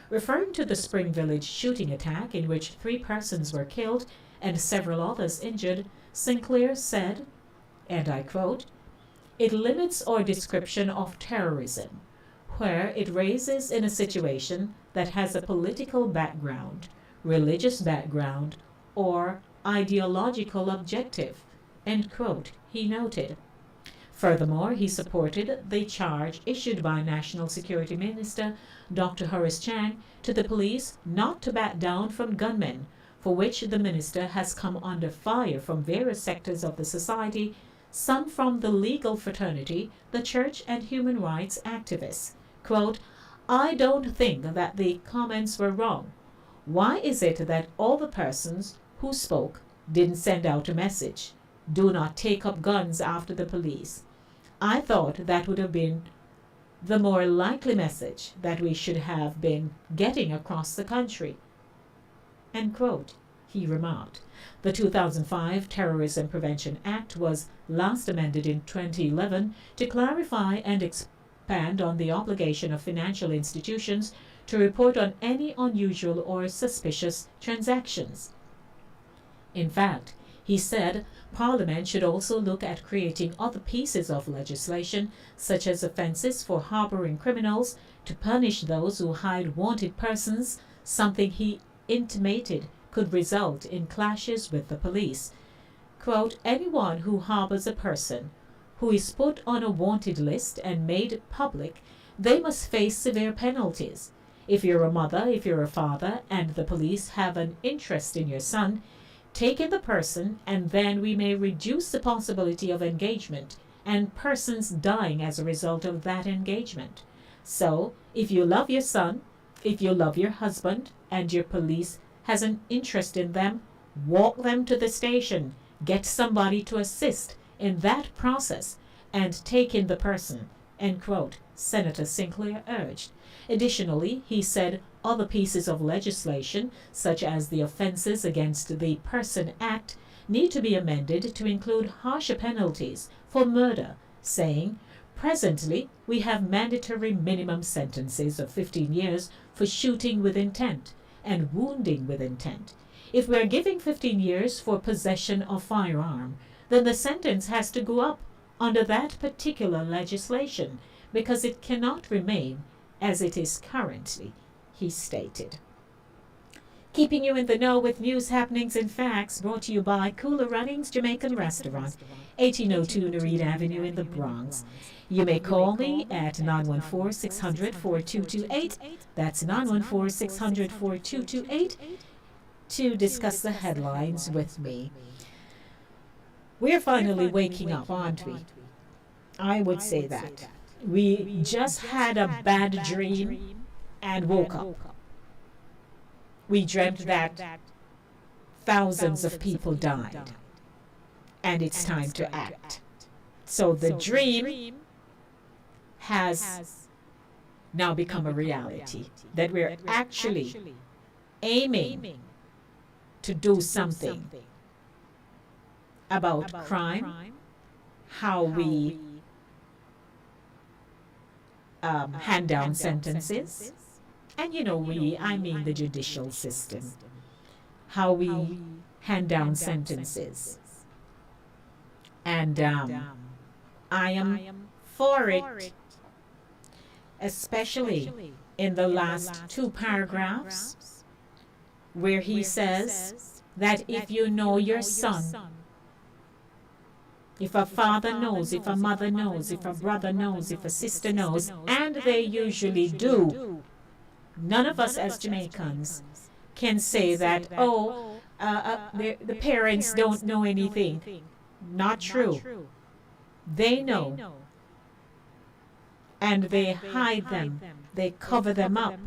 Referring to the Spring Village shooting attack in which 3 persons were killed and several others injured, Sinclair said, and I quote, "It limits our description of terrorism, where it raises in a situation that has a political background, religious background, or ideological objective," end quote, he noted. Furthermore, he supported the charge issued by National Security Minister Dr. Horace Chang to the police not to back down from gunmen, for which the minister has come under fire from various sectors of the society, some from the legal fraternity, the church, and human rights activists. Quote, "I don't think that the comments were wrong. Why is it that all the persons who spoke didn't send out a message? Do not take up guns after the police. I thought that would have been the more likely message that we should have been getting across the country," end quote, he remarked. The 2005 Terrorism Prevention Act was last amended in 2011 to clarify and expand on the obligation of financial institutions to report on any unusual or suspicious transactions. In fact, he said Parliament should also look at creating other pieces of legislation, such as offences for harbouring criminals, to punish those who hide wanted persons, something he intimated could result in clashes with the police. Quote, "Anyone who harbours a person who is put on a wanted list and made public, they must face severe penalties. If you're a mother, if you're a father, and the police have an interest in your son, take in the person, and then we may reduce the possibility of engagement and persons dying as a result of that engagement. So, if you love your son, if you love your husband, and your police has an interest in them, walk them to the station, get somebody to assist in that process, and take in the person," end quote, Senator Sinclair urged. Additionally, he said other pieces of legislation, such as the Offences Against the Person Act, need to be amended to include harsher penalties for murder, saying, "Presently, we have mandatory minimum sentences of 15 years for shooting with intent and wounding with intent. If we're giving 15 years for possession of firearm, then the sentence has to go up under that particular legislation because it cannot remain as it is currently, he stated. Keeping you in the know with news, happenings, and facts, brought to you by Cooler Runnings Jamaican Restaurant, 1802 Nereid Avenue in the Bronx. You may call me at 914-600-4228. That's 914-600-4228 to discuss the headlines with me. We're finally waking up, aren't we? I would say that. We just had a bad dream and woke up. We dreamt that thousands of people died, and it's time to act. So the dream has now become a reality, that we're actually aiming to do something about crime, how we hand down sentences. And I mean the judicial system, how we hand down sentences. And I am for it, especially in the last two paragraphs, where he says that if you know your son, if a father knows, if a mother knows, if a brother knows, if a sister knows, and they usually do, none of us as Jamaicans can say that, the parents don't know anything. Not true. They know. And they hide them. They cover them up.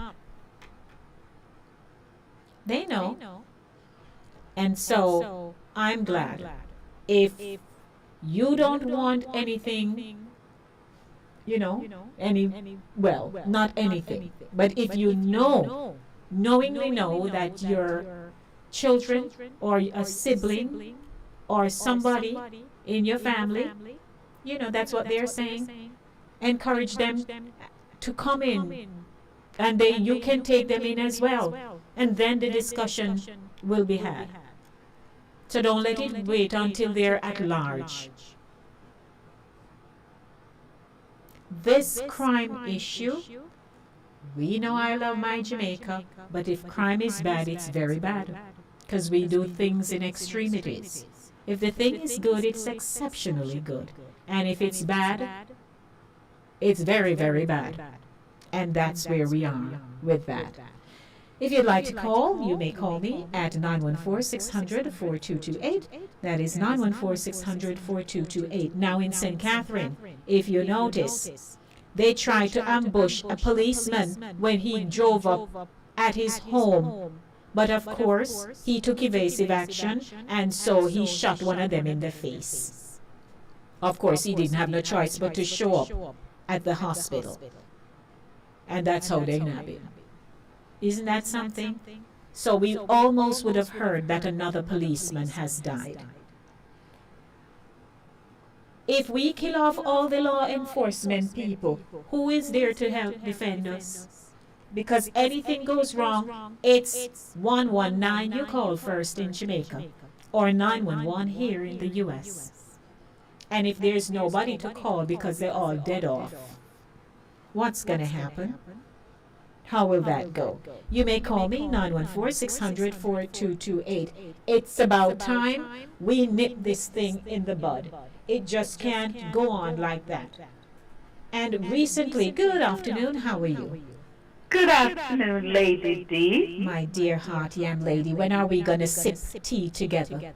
They know. And so I'm glad. If you don't want anything, not anything. But if you knowingly know that your children or a sibling or somebody in your family, that's what they're saying, encourage them to come in, and you can take them in as well, and then the discussion will be had. So don't let it wait until they're at large. This crime issue, we know I love my Jamaica, but if crime is bad, it's very bad, because we do things in extremities. If the thing is good, it's exceptionally good. And if it's bad, it's very, very bad. And that's where we are with that. If you'd like to call, you may call me at 914-600-4228. That is 914-600-4228. Now in St. Catherine, if you notice, they tried to ambush a policeman when he drove up at his home. But of course, he took evasive action, and so he shot one of them in the face. Of course, he didn't have no choice but to show up at the hospital. And that's how they nabbed him. Isn't that something? So we almost would have heard that another policeman has died. If we kill off all the law enforcement people, who is there to help defend us? Because anything goes wrong, it's 119 you call first in Jamaica, or 911 here in the US. And if there's nobody to call because they're all dead off, what's going to happen? How will that go? You may call me 914-600-4228. It's about time we nip this thing in the bud. It just can't go on like that. And recently, good afternoon, how are you? Good afternoon, Lady D. My dear heart young lady, when are we going to sip tea together?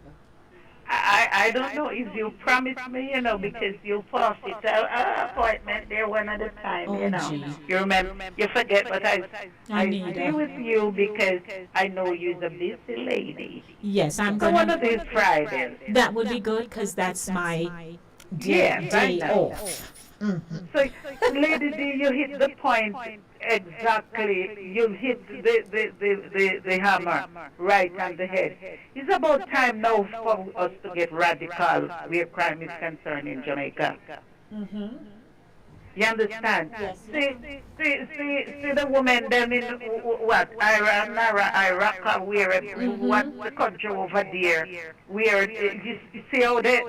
I don't know if you promised me, because you passed it appointment there one at a time, Gee. You remember, you forget, but I stay with you because I know you're a busy lady. Yes, I'm So going one of these Fridays. That would be good because that's my Yeah, day right. off. So, Lady D, you hit the point exactly. You hit the hammer right on the head. It's about time now for us to get radical where crime is concerned in Jamaica. You understand? Yes. See the woman them in what Iraq or where what the country over there where you see how they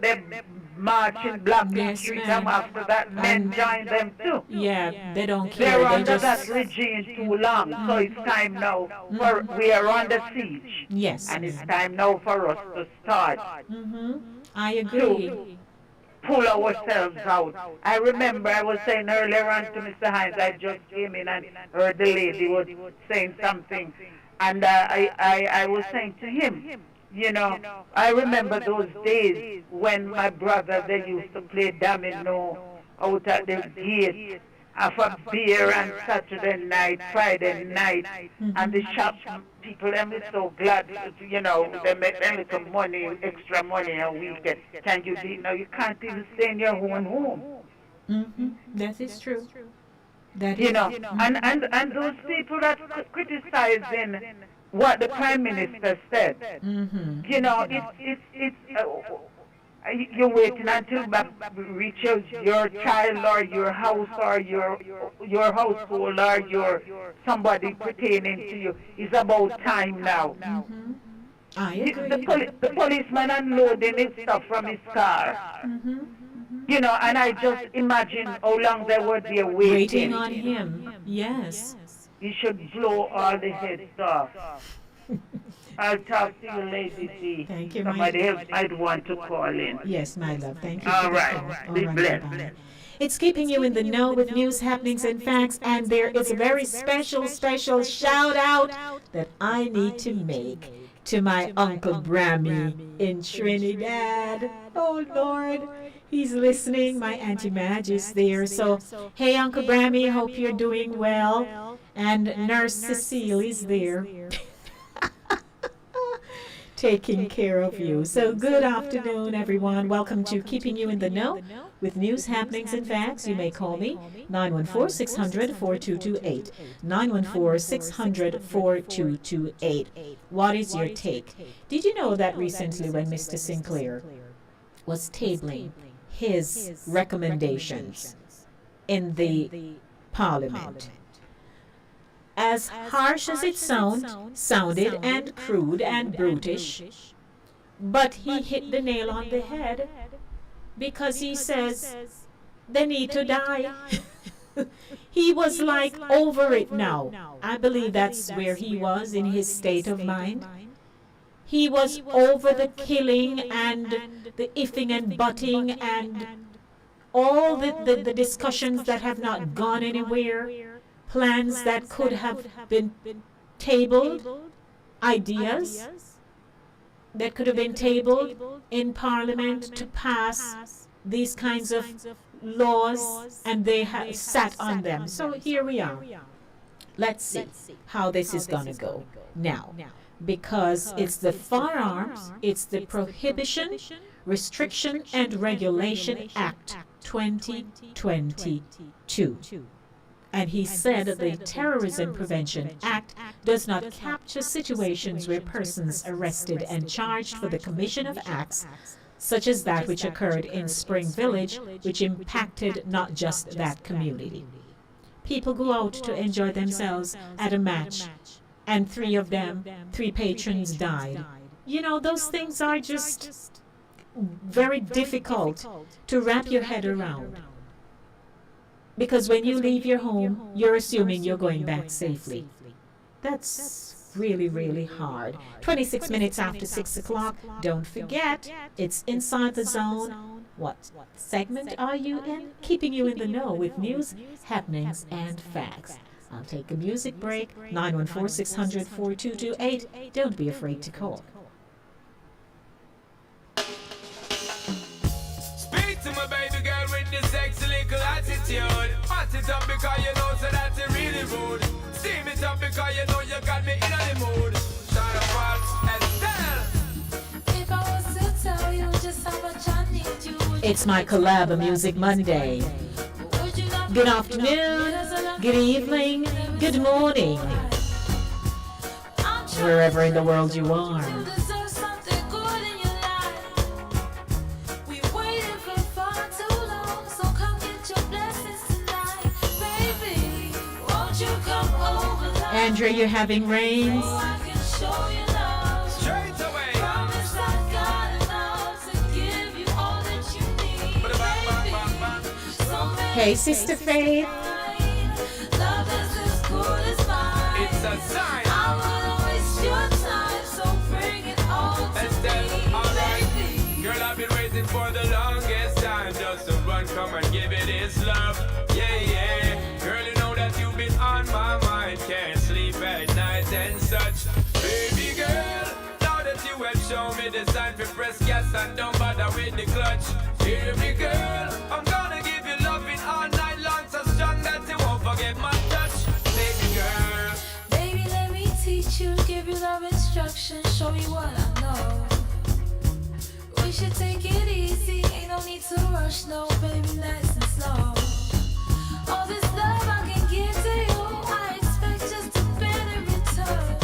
march in black Yes, street ma'am. and after that men join them too. Yeah, they don't They're care. They under that just regime too long, so it's time now for we are under siege, yes. and it's time now for us to start I agree. pull ourselves out. I remember I was saying earlier on to Mr. Hines, I just came in and heard the lady was saying something, and I was saying to him, you know, I remember those days when my brother, they used to play domino out at the gate of a beer on Saturday night, Friday night, and the shop people, them is so glad, you know, they make a little money, extra money a weekend. Can you do now? You can't even stay in your own home. That is true. That You is know, and those people that criticizing what the prime minister said, you know, it's you're waiting until that reaches your child or your house or your household or your somebody pertaining to you. It's about time now. I The, agree. the policeman unloading his stuff from his car. You know, and I just imagine how long they were there Waiting waiting. on him. Yes. You should blow all the heads off. I'll talk to you, Lady D. Thank you, my Somebody else might want to call in. Yes, my love. Thank you. All for the right. call. Be All right, blessed. bye-bye. It's keeping you in the know with news, happenings, and facts. And there is a very special shout out that I need to make to my Uncle Brammy in Trinidad. Oh, Lord. He's listening. My Auntie Madge is there. So, hey, Uncle Brammy, hope you're doing well. And Nurse Cecile is there. Taking care of you. So good afternoon, everyone. Welcome to Keeping You in the Know with news, happenings, and facts. You may call me 914-600-4228. 914-600-4228. What is your take? Did you know that recently when Mr. Sinclair was tabling his recommendations in the Parliament, as harsh as it sounded and crude and brutish, but he hit the nail on the head because he says they need to die. He was like over it now. I believe that's where he was in his state of mind. He was over the killing and the ifing and butting and all the discussions that have not gone anywhere. Plans that could have been tabled, ideas that could have been tabled in Parliament to pass these kinds of laws, and they have sat on them. So here we are. Let's see how this is going to go now, because it's the Firearms, it's the Prohibition, Restriction and Regulation Act 2022. And he said that the Terrorism Prevention Act does not capture situations where persons arrested and charged for the commission of acts such as that which occurred in Spring Village, which impacted not just that community. People go out to enjoy themselves at a match, and three patrons died. You know, those things are just very difficult to wrap your head around. Because when you leave your home, you're assuming you're going back safely. That's really, really hard. 26 minutes after 6 o'clock. Don't forget, it's Inside the Zone. What segment are you in? Keeping you in the know with news, happenings, and facts. I'll take a music break. 914-600-4228. Don't be afraid to call. To my baby girl with the sexy little attitude. Hot it up because you know so that you really rude. Steam it up because you know you got me in the mood. Shut up, Estelle. If I was to tell you just how much I need you, It's my Collab Music Monday. would you not Good afternoon, good evening, good morning, wherever in the world you are. deserve something good in your life? We waited for far too long, so come get your blessings tonight. Andrea, you're having rains. I can show you love. Straight away. Promise I got enough to give you all that you need, baby. So many Hey, Sister Faith. love is as good as mine. It's a sign. I wouldn't waste your time, so bring it all to Estelle, me, alright. baby. Girl, I've been waiting for the longest time just to run, come and give it its love. Yeah, yeah. Girl, you know that you've been on my mind. Can't sleep at night and such. Baby girl, now that you have shown me the sign for press gas and don't bother with the clutch. Hear me, girl, I'm gonna give you loving all night long, so strong that you won't forget my touch. Baby girl. Baby, let me teach you, give you love instruction, show you what I know. We should take it easy, ain't no need to rush, no, baby, nice and slow. All this love I can give to you, I expect just a bit in return.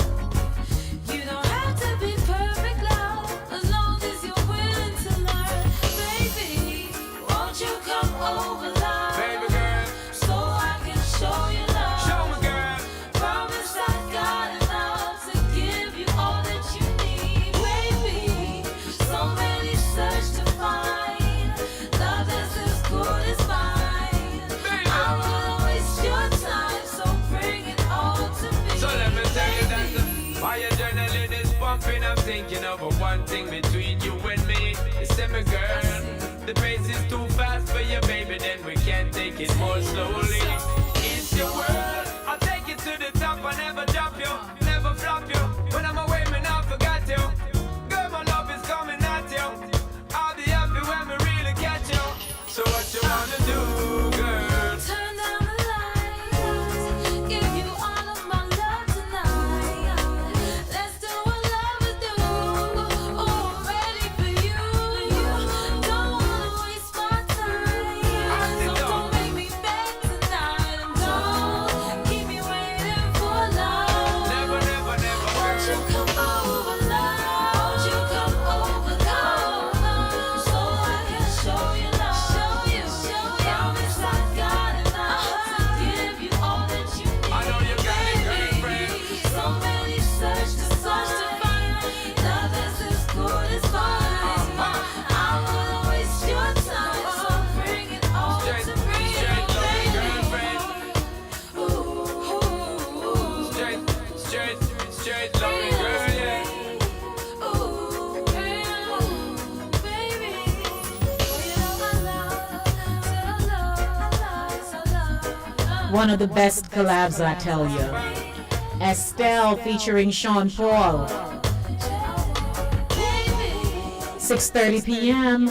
You don't have to be perfect, love, as long as you're willing to learn. Baby, won't you come over, love? Baby girl. So I can show you love. Show me, girl. Promise I got enough to give you all that you need, baby. So many search to find love that's as good as mine. I wouldn't waste your time, so bring it all to me. So let me tell you that baby. while your adrenaline is pumping, I'm thinking of one thing between you and me. You say, me girl, the pace is too fast for you, baby, then we can't take it more slowly. It's your world, I'll take you to the top, I never drop you, never flop you. When I'm away, man, I forgot you. Girl, my love is coming at you. I'll be happy when we really catch you. So what you wanna do, girl? Turn down the lights, give you all of my love tonight. Let's do what lovers do. Oh, I'm ready for you. Don't wanna waste my time, so don't make me beg tonight. And don't keep me waiting for love. Never, never, never, Won't you girl. come over, love? Won't you come over, love? So I can show you love. Promise I got enough to give you all that you need. I know you got it, girlfriend. Baby, so many search to find love that's as good as mine. I wouldn't waste your time, so bring it all Straight, to me, straight, loving baby. girlfriend. Ooh. Straight, straight, loving girl, yeah. One of the best collabs, I tell you. Estelle featuring Sean Paul. 6:30 p.m.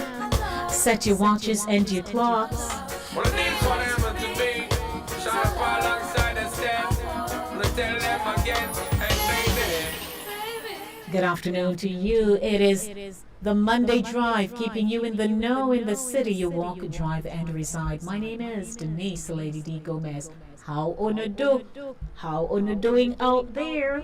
Set your watches and your clocks. Well, this what I'm meant to be. Sean Paul alongside Estelle. I'm gonna tell them again, hey baby. Good afternoon to you. It is the Monday Drive, keeping you in the know in the city you walk, drive, and reside. My name is Denise, Lady D. Gomez. How una do? How una doing out there?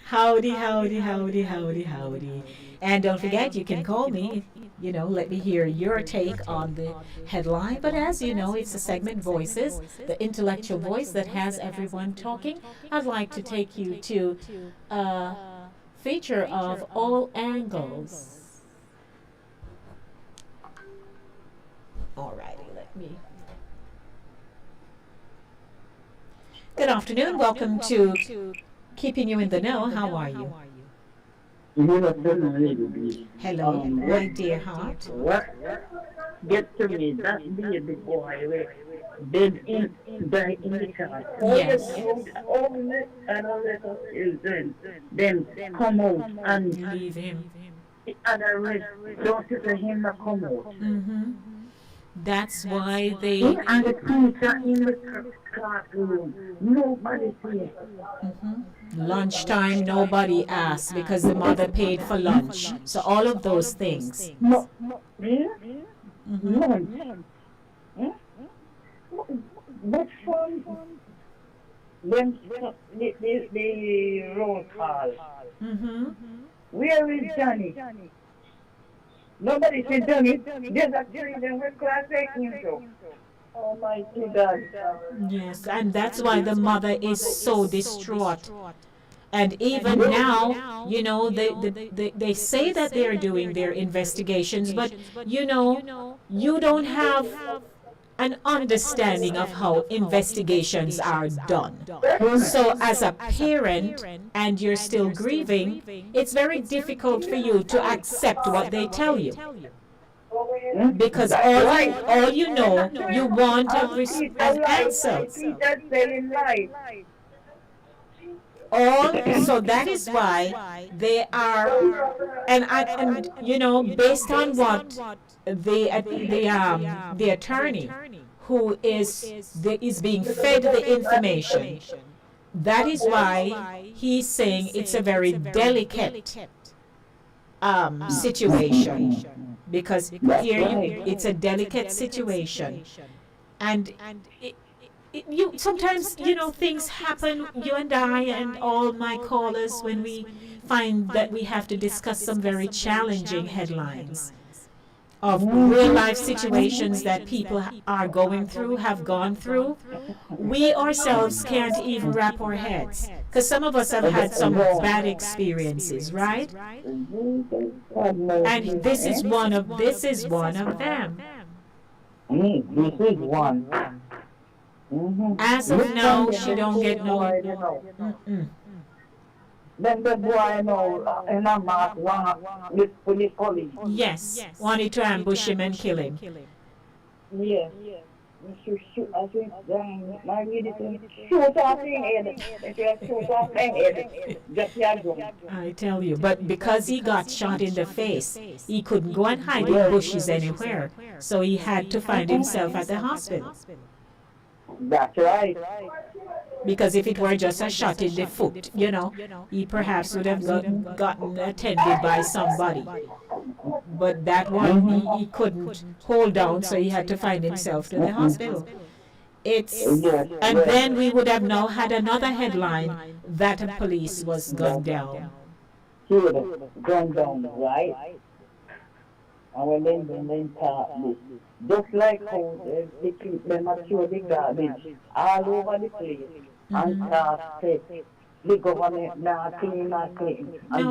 Howdy, howdy, howdy, howdy, howdy. And don't forget, you can call me, let me hear your take on the headline. But as you know, it's a segment Voices, the intellectual voice that has everyone talking. I'd like to take you to a feature of All Angles. Alrighty, let me. Good afternoon. Welcome to Keeping You in the Know. How are you? Hello, my dear heart. What? Get to me, that baby boy, dead in the car. Yes. Only and let us children then come out and Leave him. the other rest don't let him come out. Mm-hmm. That's why they. He and the teacher in the classroom, nobody see. Lunchtime, nobody asked because the mother paid for lunch. So all of those things. No, lunch. What from them the roll call? Where is Johnny? Nobody said Johnny. There's a children with class taking to. Oh Almighty God. Yes, and that's why the mother is so distraught. And even now, they say that they're doing their investigations, but you don't have an understanding of how investigations are done. So, as a parent, and you're still grieving, it's very difficult for you to accept what they tell you. Because all you know, you want an answer. So that is why they are, and based on what the attorney who is being fed the information, that is why he's saying it's a very delicate situation, because it's a delicate situation, and you sometimes things happen, you and I and all my callers, when we find that we have to discuss some very challenging headlines of real life situations that people are going through, have gone through. We ourselves can't even wrap our heads, because some of us have had some bad experiences, right? And this is one of them. This is one. As of now, she don't get no. Then the boy know in a mass with police. Yes, wanted to ambush him and kill him. Yes. Shoot, I think, my really shoot off his head. If you shoot off his head, just your I tell you, but because he got shot in the face, he couldn't go and hide in bushes anywhere. So he had to find himself at the hospital. That's right. Because if it were just a shot in the foot, he perhaps would have gotten attended by somebody. But that one, he couldn't hold down, so he had to find himself to the hospital. And then we would have now had another headline that a police was gunned down. Gunned down, right? And when they talk this, just like how they keep them throw the garbage all over the place, and say the government not clean, and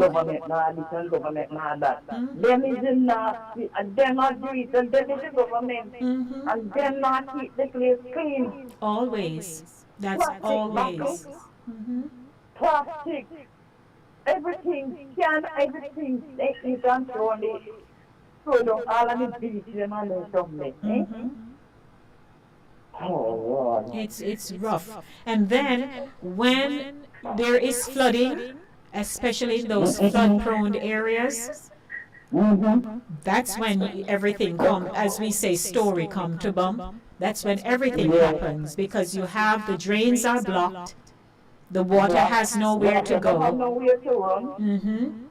government not this and government not that. Them is nasty, and them not do it, and them is the government, and them not keep the place clean. Always. That's always. Plastic, everything, everything, they can throw it. All of the beach, them and something. Oh, Lord. It's rough. And then when there is flooding, especially in those flood-prone areas, that's when everything comes, as we say, story come to bump. That's when everything happens, because you have the drains are blocked, the water has nowhere to go. Nowhere to run.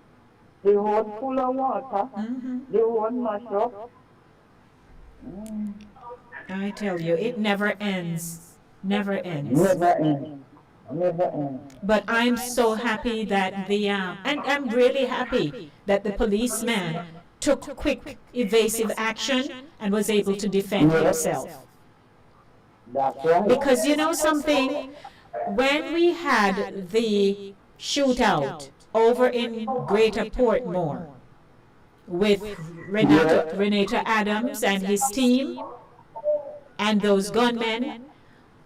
The road full of water. The road mashed up. I tell you, it never ends. Never ends. Never ends. But I'm so happy that and I'm really happy that the policeman took quick, evasive action and was able to defend himself. That's right. Because something, when we had the shootout over in Greater Portmore with Renata Adams and his team and those gunmen,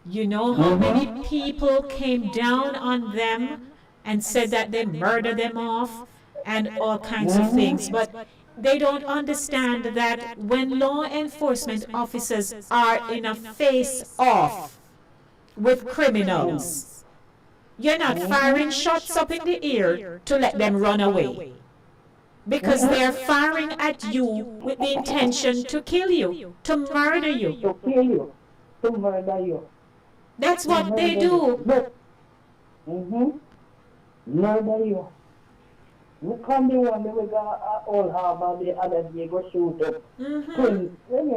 you know how many people came down on them and said that they murdered them off and all kinds of things. But they don't understand that when law enforcement officers are in a face-off with criminals, you're not firing shots up in the air to let them run away, because they're firing at you with the intention to kill you, to murder you. To kill you, to murder you. That's what they do. Murder you. We come the one that we got Old Harbor the other day, go shoot up.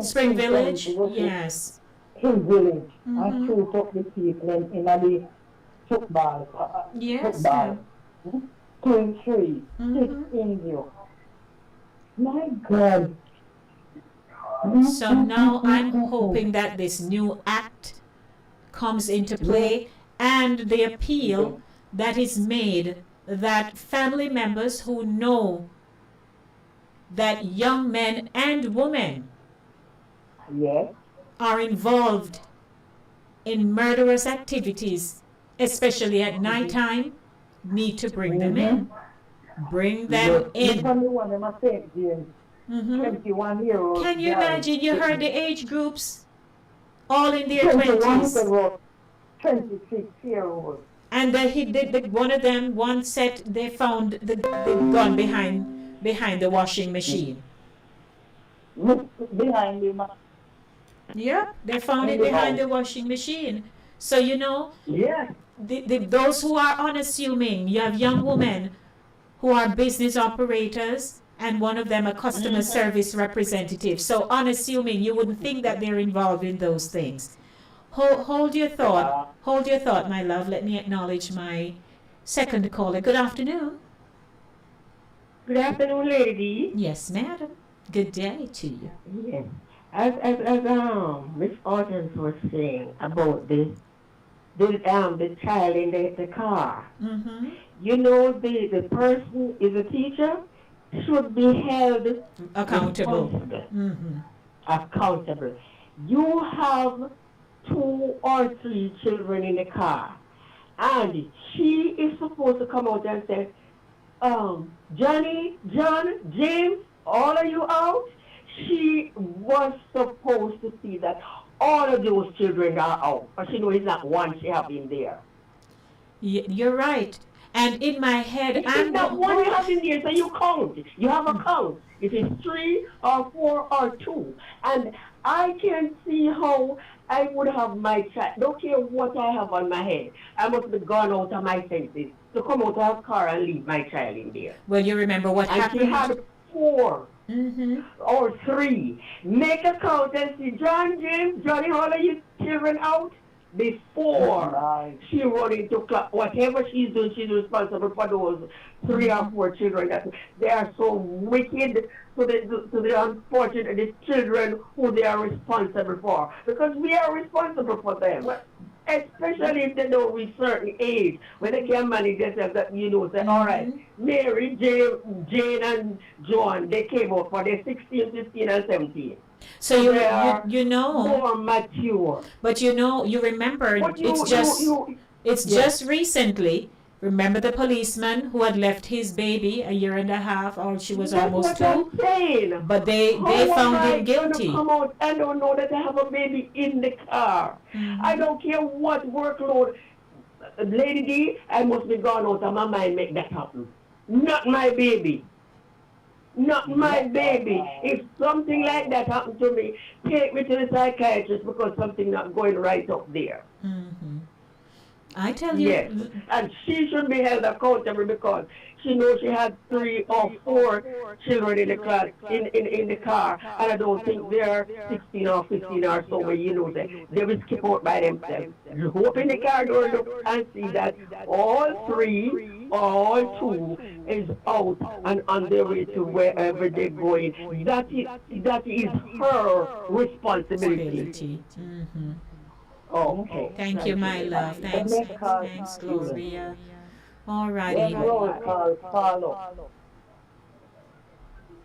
Spring Village? Yes. Spring Village. And shoot up the people in the football. Yes. Football. 2 3, 6 in you. My God. So now I'm hoping that this new act comes into play and the appeal that is made that family members who know that young men and women Yes. are involved in murderous activities, especially at nighttime, need to bring them in. Bring them Yes. in. Only one of my St. James, Mhm. 21-year-old. Can you imagine? You heard the age groups all in their 21 20s. 26-year-old. And one of them, one set, they found the gun behind the washing machine. Behind him. Yeah, they found it behind the washing machine. So Yeah. those who are unassuming, you have young women who are business operators, and one of them a customer service representative. So unassuming, you wouldn't think that they're involved in those things. Hold your thought. Hold your thought, my love. Let me acknowledge my second caller. Good afternoon. Good afternoon, lady. Yes, madam. Good day to you. Yes. As Miss Orton was saying about the child in the car. Mm-hmm. You know, the person is a teacher should be held Accountable. responsible. Mm-hmm. Accountable. You have 2 or 3 children in the car, and she is supposed to come out and say, Johnny, John, James, all of you out? She was supposed to see that all of those children are out, but she knows it's not one she have in there. You're right. And in my head, It's not one you have in there, so you count. You have a count. It is 3 or 4 or 2. And I can see how I would have my child. Don't care what I have on my head. I must have gone out of my senses to come out of a car and leave my child in there. Well, you remember what and happened? She had 4 mm-hmm. or 3. Make a count and see, John, James, Johnny, all of you children out. Before she run into class, whatever she's doing, she's responsible for those 3 or 4 children. That they are so wicked to the unfortunate the children who they are responsible for, because we are responsible for them. Especially if they don't reach certain age, when they can manage themselves, that say, all right, Mary, Jane, and John, they came out for their 16, 15, and 17. So you know more mature. But you remember it's just recently. Remember the policeman who had left his baby a year and a half, or she was almost 2. But they found him guilty. Come out, I don't know that I have a baby in the car. Mm-hmm. I don't care what workload. Lady D, I must be gone out of my mind make that happen. Not my baby. Not my baby. If something like that happened to me, take me to the psychiatrist, because something not going right up there. Mm-hmm. I tell you. Yes, and she should be held accountable, because she knows she had 3 or 4 children in the class in the car, and I don't think they are 16 or 15 or so, where they will skip out by themselves. Open the car door, look and see that all 3, all 2 is out and on their way to wherever they're going. That is her responsibility. Mm-hmm. Oh, okay. Thank you, my love. Thanks, Gloria. All righty.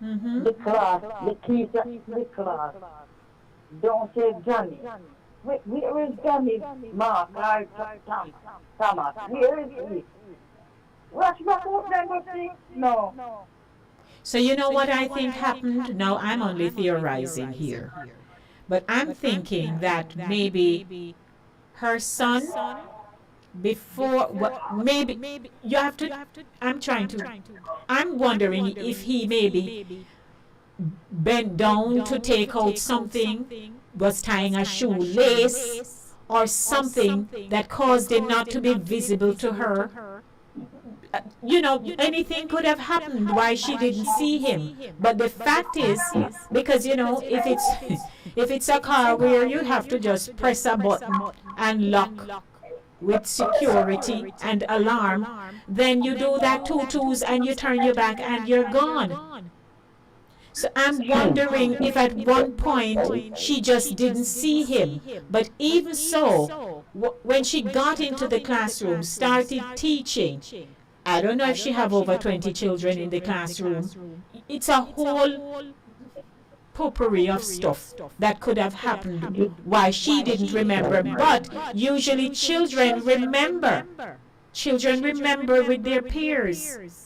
Mm-hmm. The class, the teacher, the class. Don't say Johnny. Where is Johnny? Mark, Thomas. Where is he? Rush back up there, see? No. So you know what I think happened? No, I'm only theorizing here. But I'm thinking that maybe her son, maybe you have to, I'm wondering if he maybe bent down to take out something, was tying a shoelace, or something that caused him not to be visible to her. Anything could have happened why she didn't see him. But the fact is, because if it's a car where you have to just press a button and lock with security and alarm, then you do that 2 twos and you turn your back and you're gone. So I'm wondering if at one point she just didn't see him. But even so, when she got into the classroom, started teaching, I don't know if she have over 20 children in the classroom. It's a whole potpourri of stuff that could have happened why she didn't remember. But usually children remember. Children remember with their peers.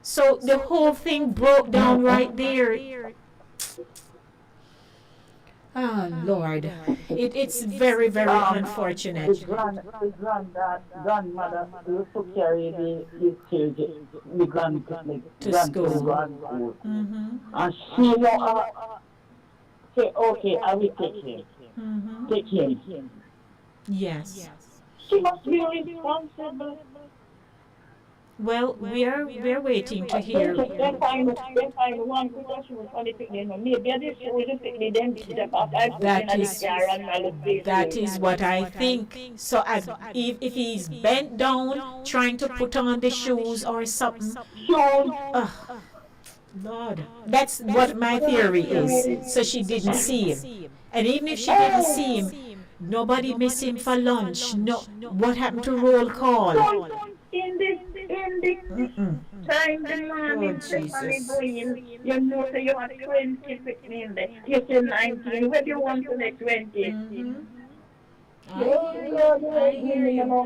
So the whole thing broke down right there. Oh Lord, it's very, very unfortunate. The grandmother used to carry the children, the To school. school. And she know, say, okay, I will take him. Take him. Yes. She must be responsible. Well, we're waiting to hear. They find one good shoes for the picnic. Maybe the shoes the picnic them That is what I think. So if he's bent down trying to put on the shoes or something, Lord, that's what my theory is. So she didn't see him, and even if she didn't see him, nobody missed him for lunch. No, what happened to roll call? In the time the man is sexually going, you know, so you have 20 picnic in there. You say 19, where do you want to make 20? I hear you, my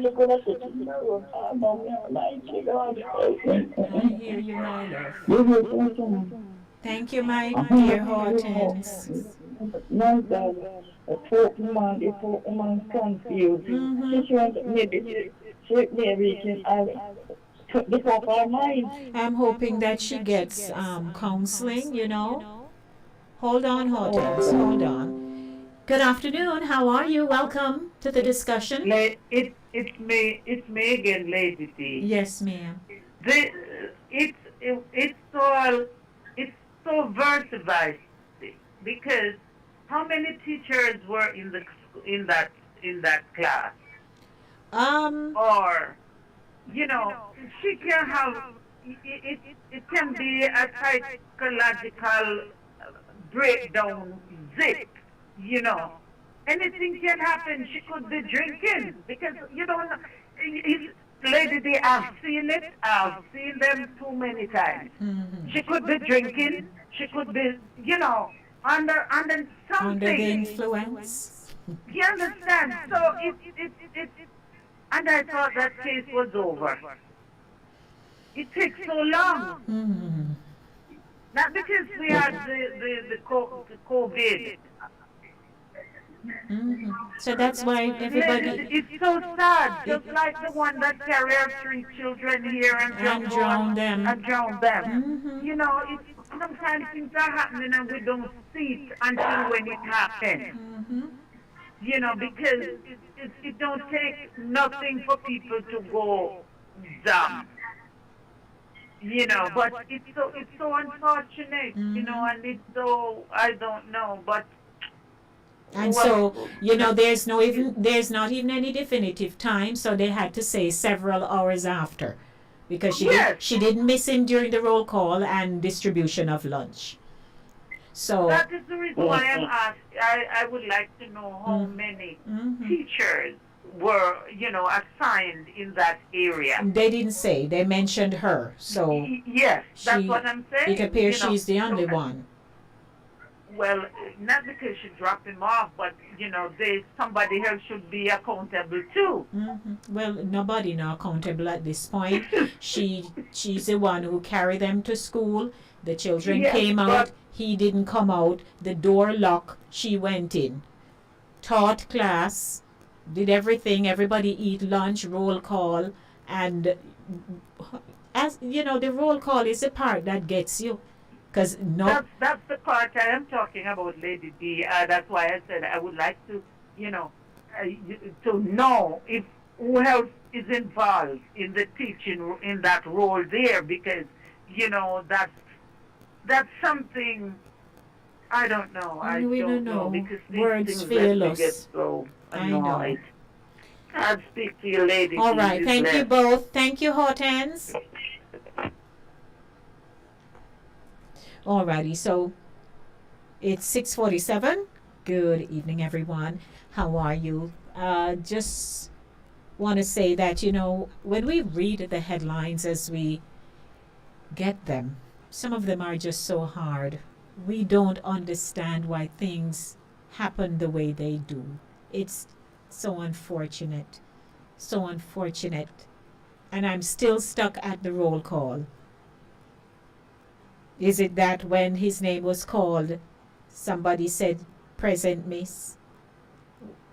love. Thank you, my dear Hortense. No, the poor woman confused. She wants maybe we can took this off our mind. I'm hoping that she gets counseling, you know. Hold on, Hortense, hold on. Good afternoon, how are you? Welcome to the discussion. It's me again, Lady D. Yes, ma'am. It's so versatile because how many teachers were in that class? Or, you know, she can have, it can be a psychological breakdown zip, you know. Anything can happen. She could be drinking because, you don't know, Lady D, I've seen it. I've seen them too many times. She could be drinking. She could be, you know, under something. Under the influence. You understand? So and I thought that case was over. It takes so long. Not because we had the COVID. So that's why everybody... It's so sad. Just like the one that carried our 3 children here and drowned them. You know, sometimes things are happening and we don't see it until when it happens. You know, because it don't take nothing for people to go down. You know, but it's so unfortunate, you know, and it's so, I don't know, but... And so, you know, there's not even any definitive time, so they had to say several hours after. Because she didn't miss him during the roll call and distribution of lunch. So that is the reason why I'm asked. I would like to know how many teachers were, you know, assigned in that area. They didn't say. They mentioned her. So yes, that's what I'm saying. It appears she's the only one. Well, not because she dropped him off, but you know, somebody else should be accountable too. Well, nobody now accountable at this point. She's the one who carried them to school. The children came out. He didn't come out. The door locked. She went in, taught class, did everything. Everybody eat lunch, roll call, and as you know, the roll call is the part that gets you. That's the part I am talking about, Lady D. That's why I said I would like to, you know, to know if who else is involved in the teaching in that role there, because you know that's something I don't know. We don't know because words fail us. Get so annoyed. I know. I'll speak to you, Lady. All right, thank you both. Thank you, Hortense. Alrighty, so It's 6:47. Good evening, everyone. How are you? Just want to say that, when we read the headlines as we get them, some of them are just so hard. We don't understand why things happen the way they do. It's so unfortunate. So unfortunate. And I'm still stuck at the roll call. Is it that when his name was called, somebody said, "Present, miss"?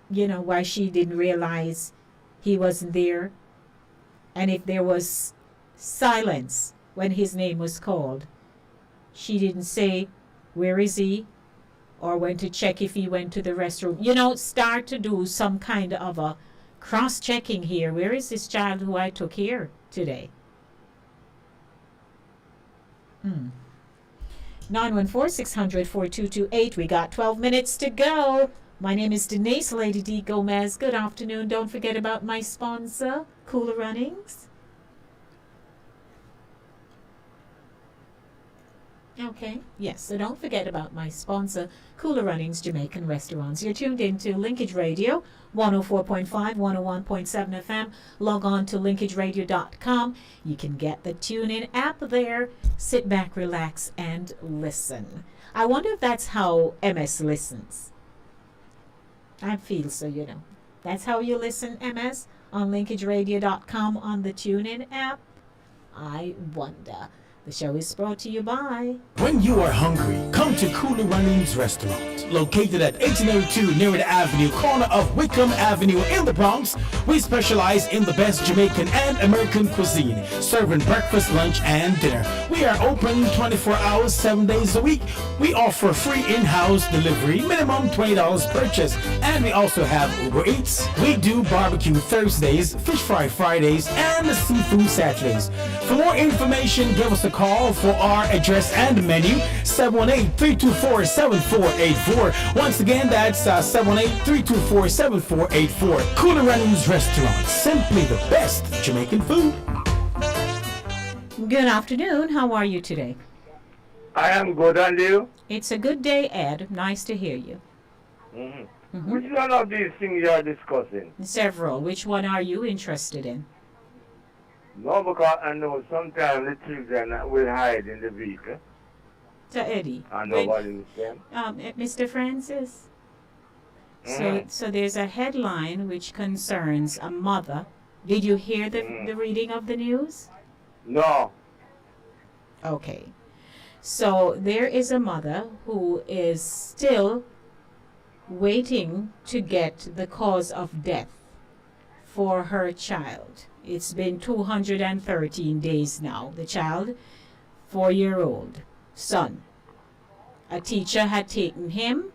Why she didn't realize he wasn't there? And if there was silence when his name was called, she didn't say, "Where is he?" or went to check if he went to the restroom. Start to do some kind of a cross-checking here. Where is this child who I took here today? 914-600-4228. We got 12 minutes to go. My name is Denise, Lady D. Gomez. Good afternoon. Don't forget about my sponsor, Cooler Runnings. Okay, yes, so don't forget about my sponsor, Cooler Runnings Jamaican Restaurants. You're tuned into Linkage Radio, 104.5, 101.7 FM. Log on to linkageradio.com. You can get the TuneIn app there. Sit back, relax, and listen. I wonder if that's how MS listens. I feel so, That's how you listen, MS, on linkageradio.com on the TuneIn app. I wonder. The show is brought to you by... When you are hungry, come to Cooler Runnings Restaurant. Located at 1802 Near Avenue, corner of Wickham Avenue in the Bronx. We specialize in the best Jamaican and American cuisine, serving breakfast, lunch, and dinner. We are open 24 hours, 7 days a week. We offer free in-house delivery, minimum $20 purchase. And we also have Uber Eats. We do barbecue Thursdays, fish fry Fridays, and seafood Saturdays. For more information, give us a call for our address and menu, 718-324-7484. Once again, that's 718-324-7484. Cooler Runnings Restaurant, simply the best Jamaican food. Good afternoon. How are you today? I am good, and you? It's a good day, Ed. Nice to hear you. Which one of these things you are discussing? Several. Which one are you interested in? No, because I know sometimes the children will hide in the vehicle. So, Eddie. And nobody will see them. Mr. Francis. So there's a headline which concerns a mother. Did you hear the reading of the news? No. Okay. So there is a mother who is still waiting to get the cause of death for her child. It's been 213 days now. The child, 4-year-old son. A teacher had taken him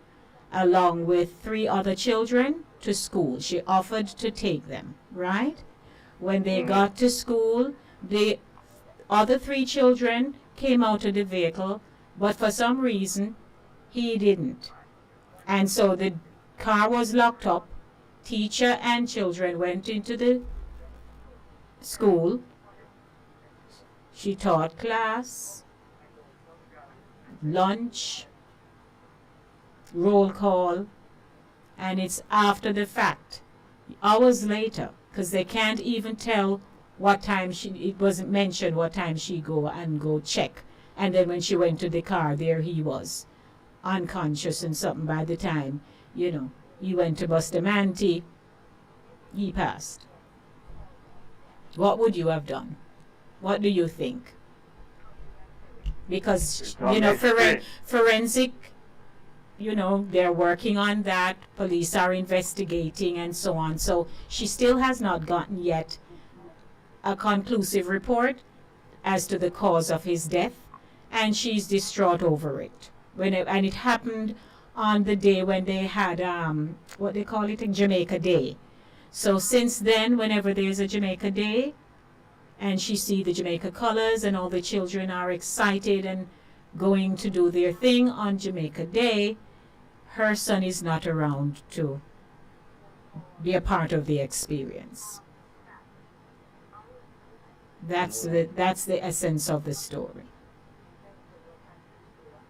along with 3 other children to school. She offered to take them, right? When they got to school, the other 3 children came out of the vehicle, but for some reason, he didn't. And so the car was locked up. Teacher and children went into the school. She taught class, lunch, roll call, and it's after the fact, hours later, because they can't even tell what time it wasn't mentioned what time she go check. And then when she went to the car, there he was, unconscious and something. By the time, he went to Bustamante, he passed. What would you have done? What do you think? Because, forensic, they're working on that. Police are investigating and so on. So she still has not gotten yet a conclusive report as to the cause of his death. And she's distraught over it. And it happened on the day when they had, what they call it, a Jamaica Day. So since then, whenever there's a Jamaica Day, and she see the Jamaica colors and all the children are excited and going to do their thing on Jamaica Day, her son is not around to be a part of the experience. That's the essence of the story.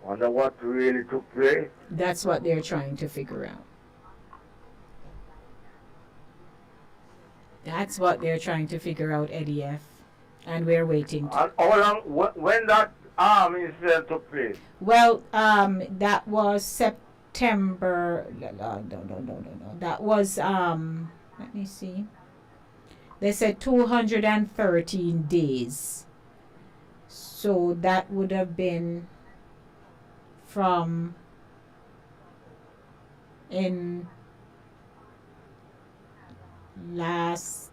Wonder what really took place. That's what they're trying to figure out. That's what they're trying to figure out, Eddie F. And we're waiting. And how long, when that arm incident took place? Well, that was September. No. That was, let me see. They said 213 days. So that would have been from in last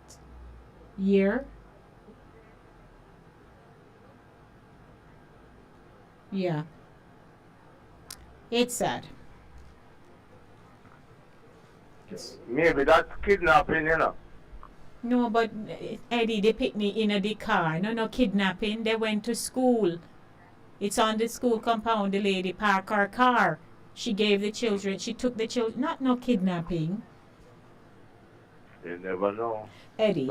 year. Yeah. It's sad. Maybe that's kidnapping, you know. No, but Eddie, they picked me in the car. No kidnapping. They went to school. It's on the school compound. The lady parked her car. She gave the children. She took the children. No kidnapping. You never know. Eddie,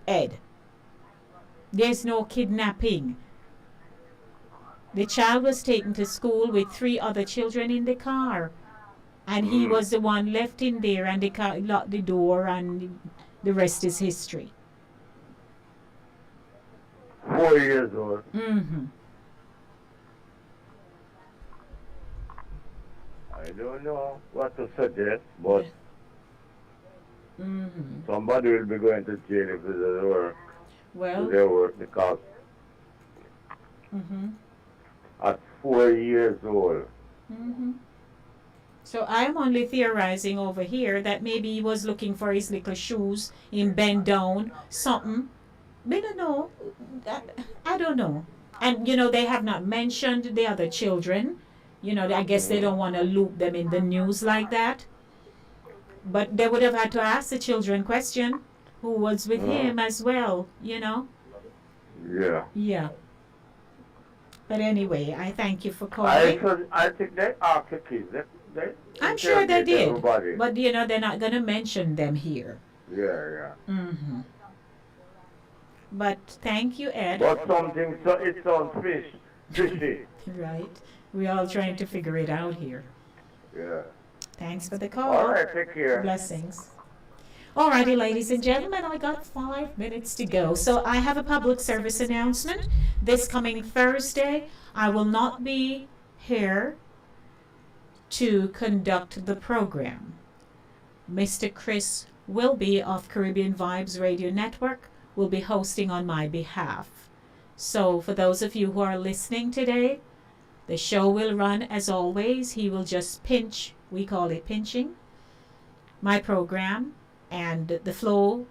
Ed, there's no kidnapping. The child was taken to school with 3 other children in the car. And he was the one left in there, and the car locked the door, and the rest is history. 4 years old. Mm-hmm. I don't know what to suggest, but somebody will be going to jail if it doesn't work. Well, they work because at 4 years old. So I'm only theorizing over here that maybe he was looking for his little shoes in bend down, something. I don't know. I don't know. And, they have not mentioned the other children. I guess they don't want to loop them in the news like that. But they would have had to ask the children question who was with him as well, Yeah. Yeah. But anyway, I thank you for calling. I think they asked the kids. I'm sure they did. Everybody. But, they're not going to mention them here. Yeah. But thank you, Ed. But something, so it sounds fishy. Right. We're all trying to figure it out here. Yeah. Thanks for the call. All right, take care. Blessings. Alrighty, ladies and gentlemen, I got 5 minutes to go. So I have a public service announcement. This coming Thursday, I will not be here to conduct the program. Mr. Chris Wilby of Caribbean Vibes Radio Network will be hosting on my behalf. So for those of you who are listening today, the show will run as always. He will just pinch, we call it pinching, my program, and the flow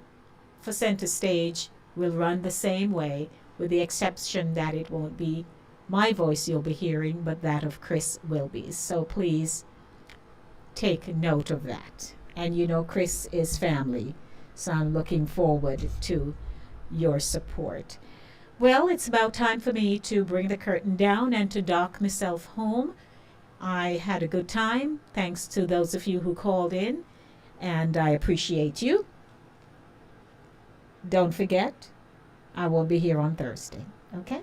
for Center Stage will run the same way, with the exception that it won't be my voice you'll be hearing, but that of Chris Wilby's. So please take note of that. And Chris is family, so I'm looking forward to your support. Well, it's about time for me to bring the curtain down and to dock myself home. I had a good time, thanks to those of you who called in, and I appreciate you. Don't forget, I will be here on Thursday, okay?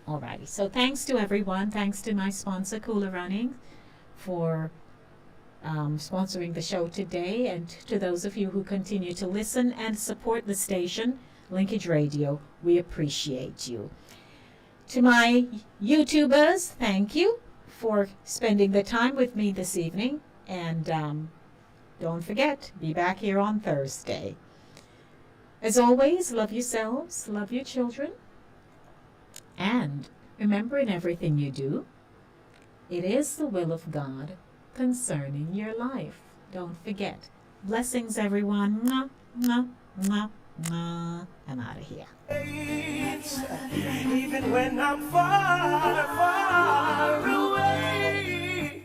Alrighty, so thanks to everyone. Thanks to my sponsor, Cooler Running, for sponsoring the show today, and to those of you who continue to listen and support the station, Linkage Radio, we appreciate you. To my YouTubers, thank you for spending the time with me this evening, and don't forget, be back here on Thursday. As always, love yourselves, love your children, and remember, in everything you do, it is the will of God concerning your life. Don't forget. Blessings, everyone. Mwah, mwah, mwah, mwah. I'm out of here. Even when I'm far, far away,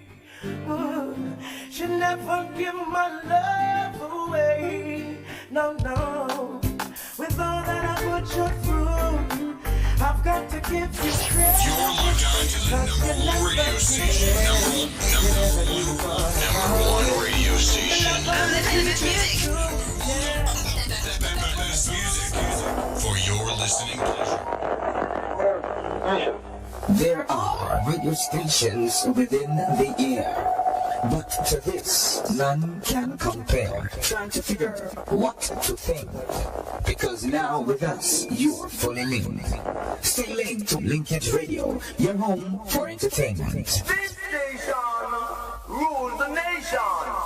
should never give my love away. No. With all that I put you through, I've got to give you credit. You're locked on to the number 1 radio station. Number one radio station. The best music for your listening pleasure. There are radio stations within the air, but to this none can compare. Trying to figure what to think, because now with us you're fully linked. Stay linked to Linkage Radio, your home for entertainment. This station rules the nation.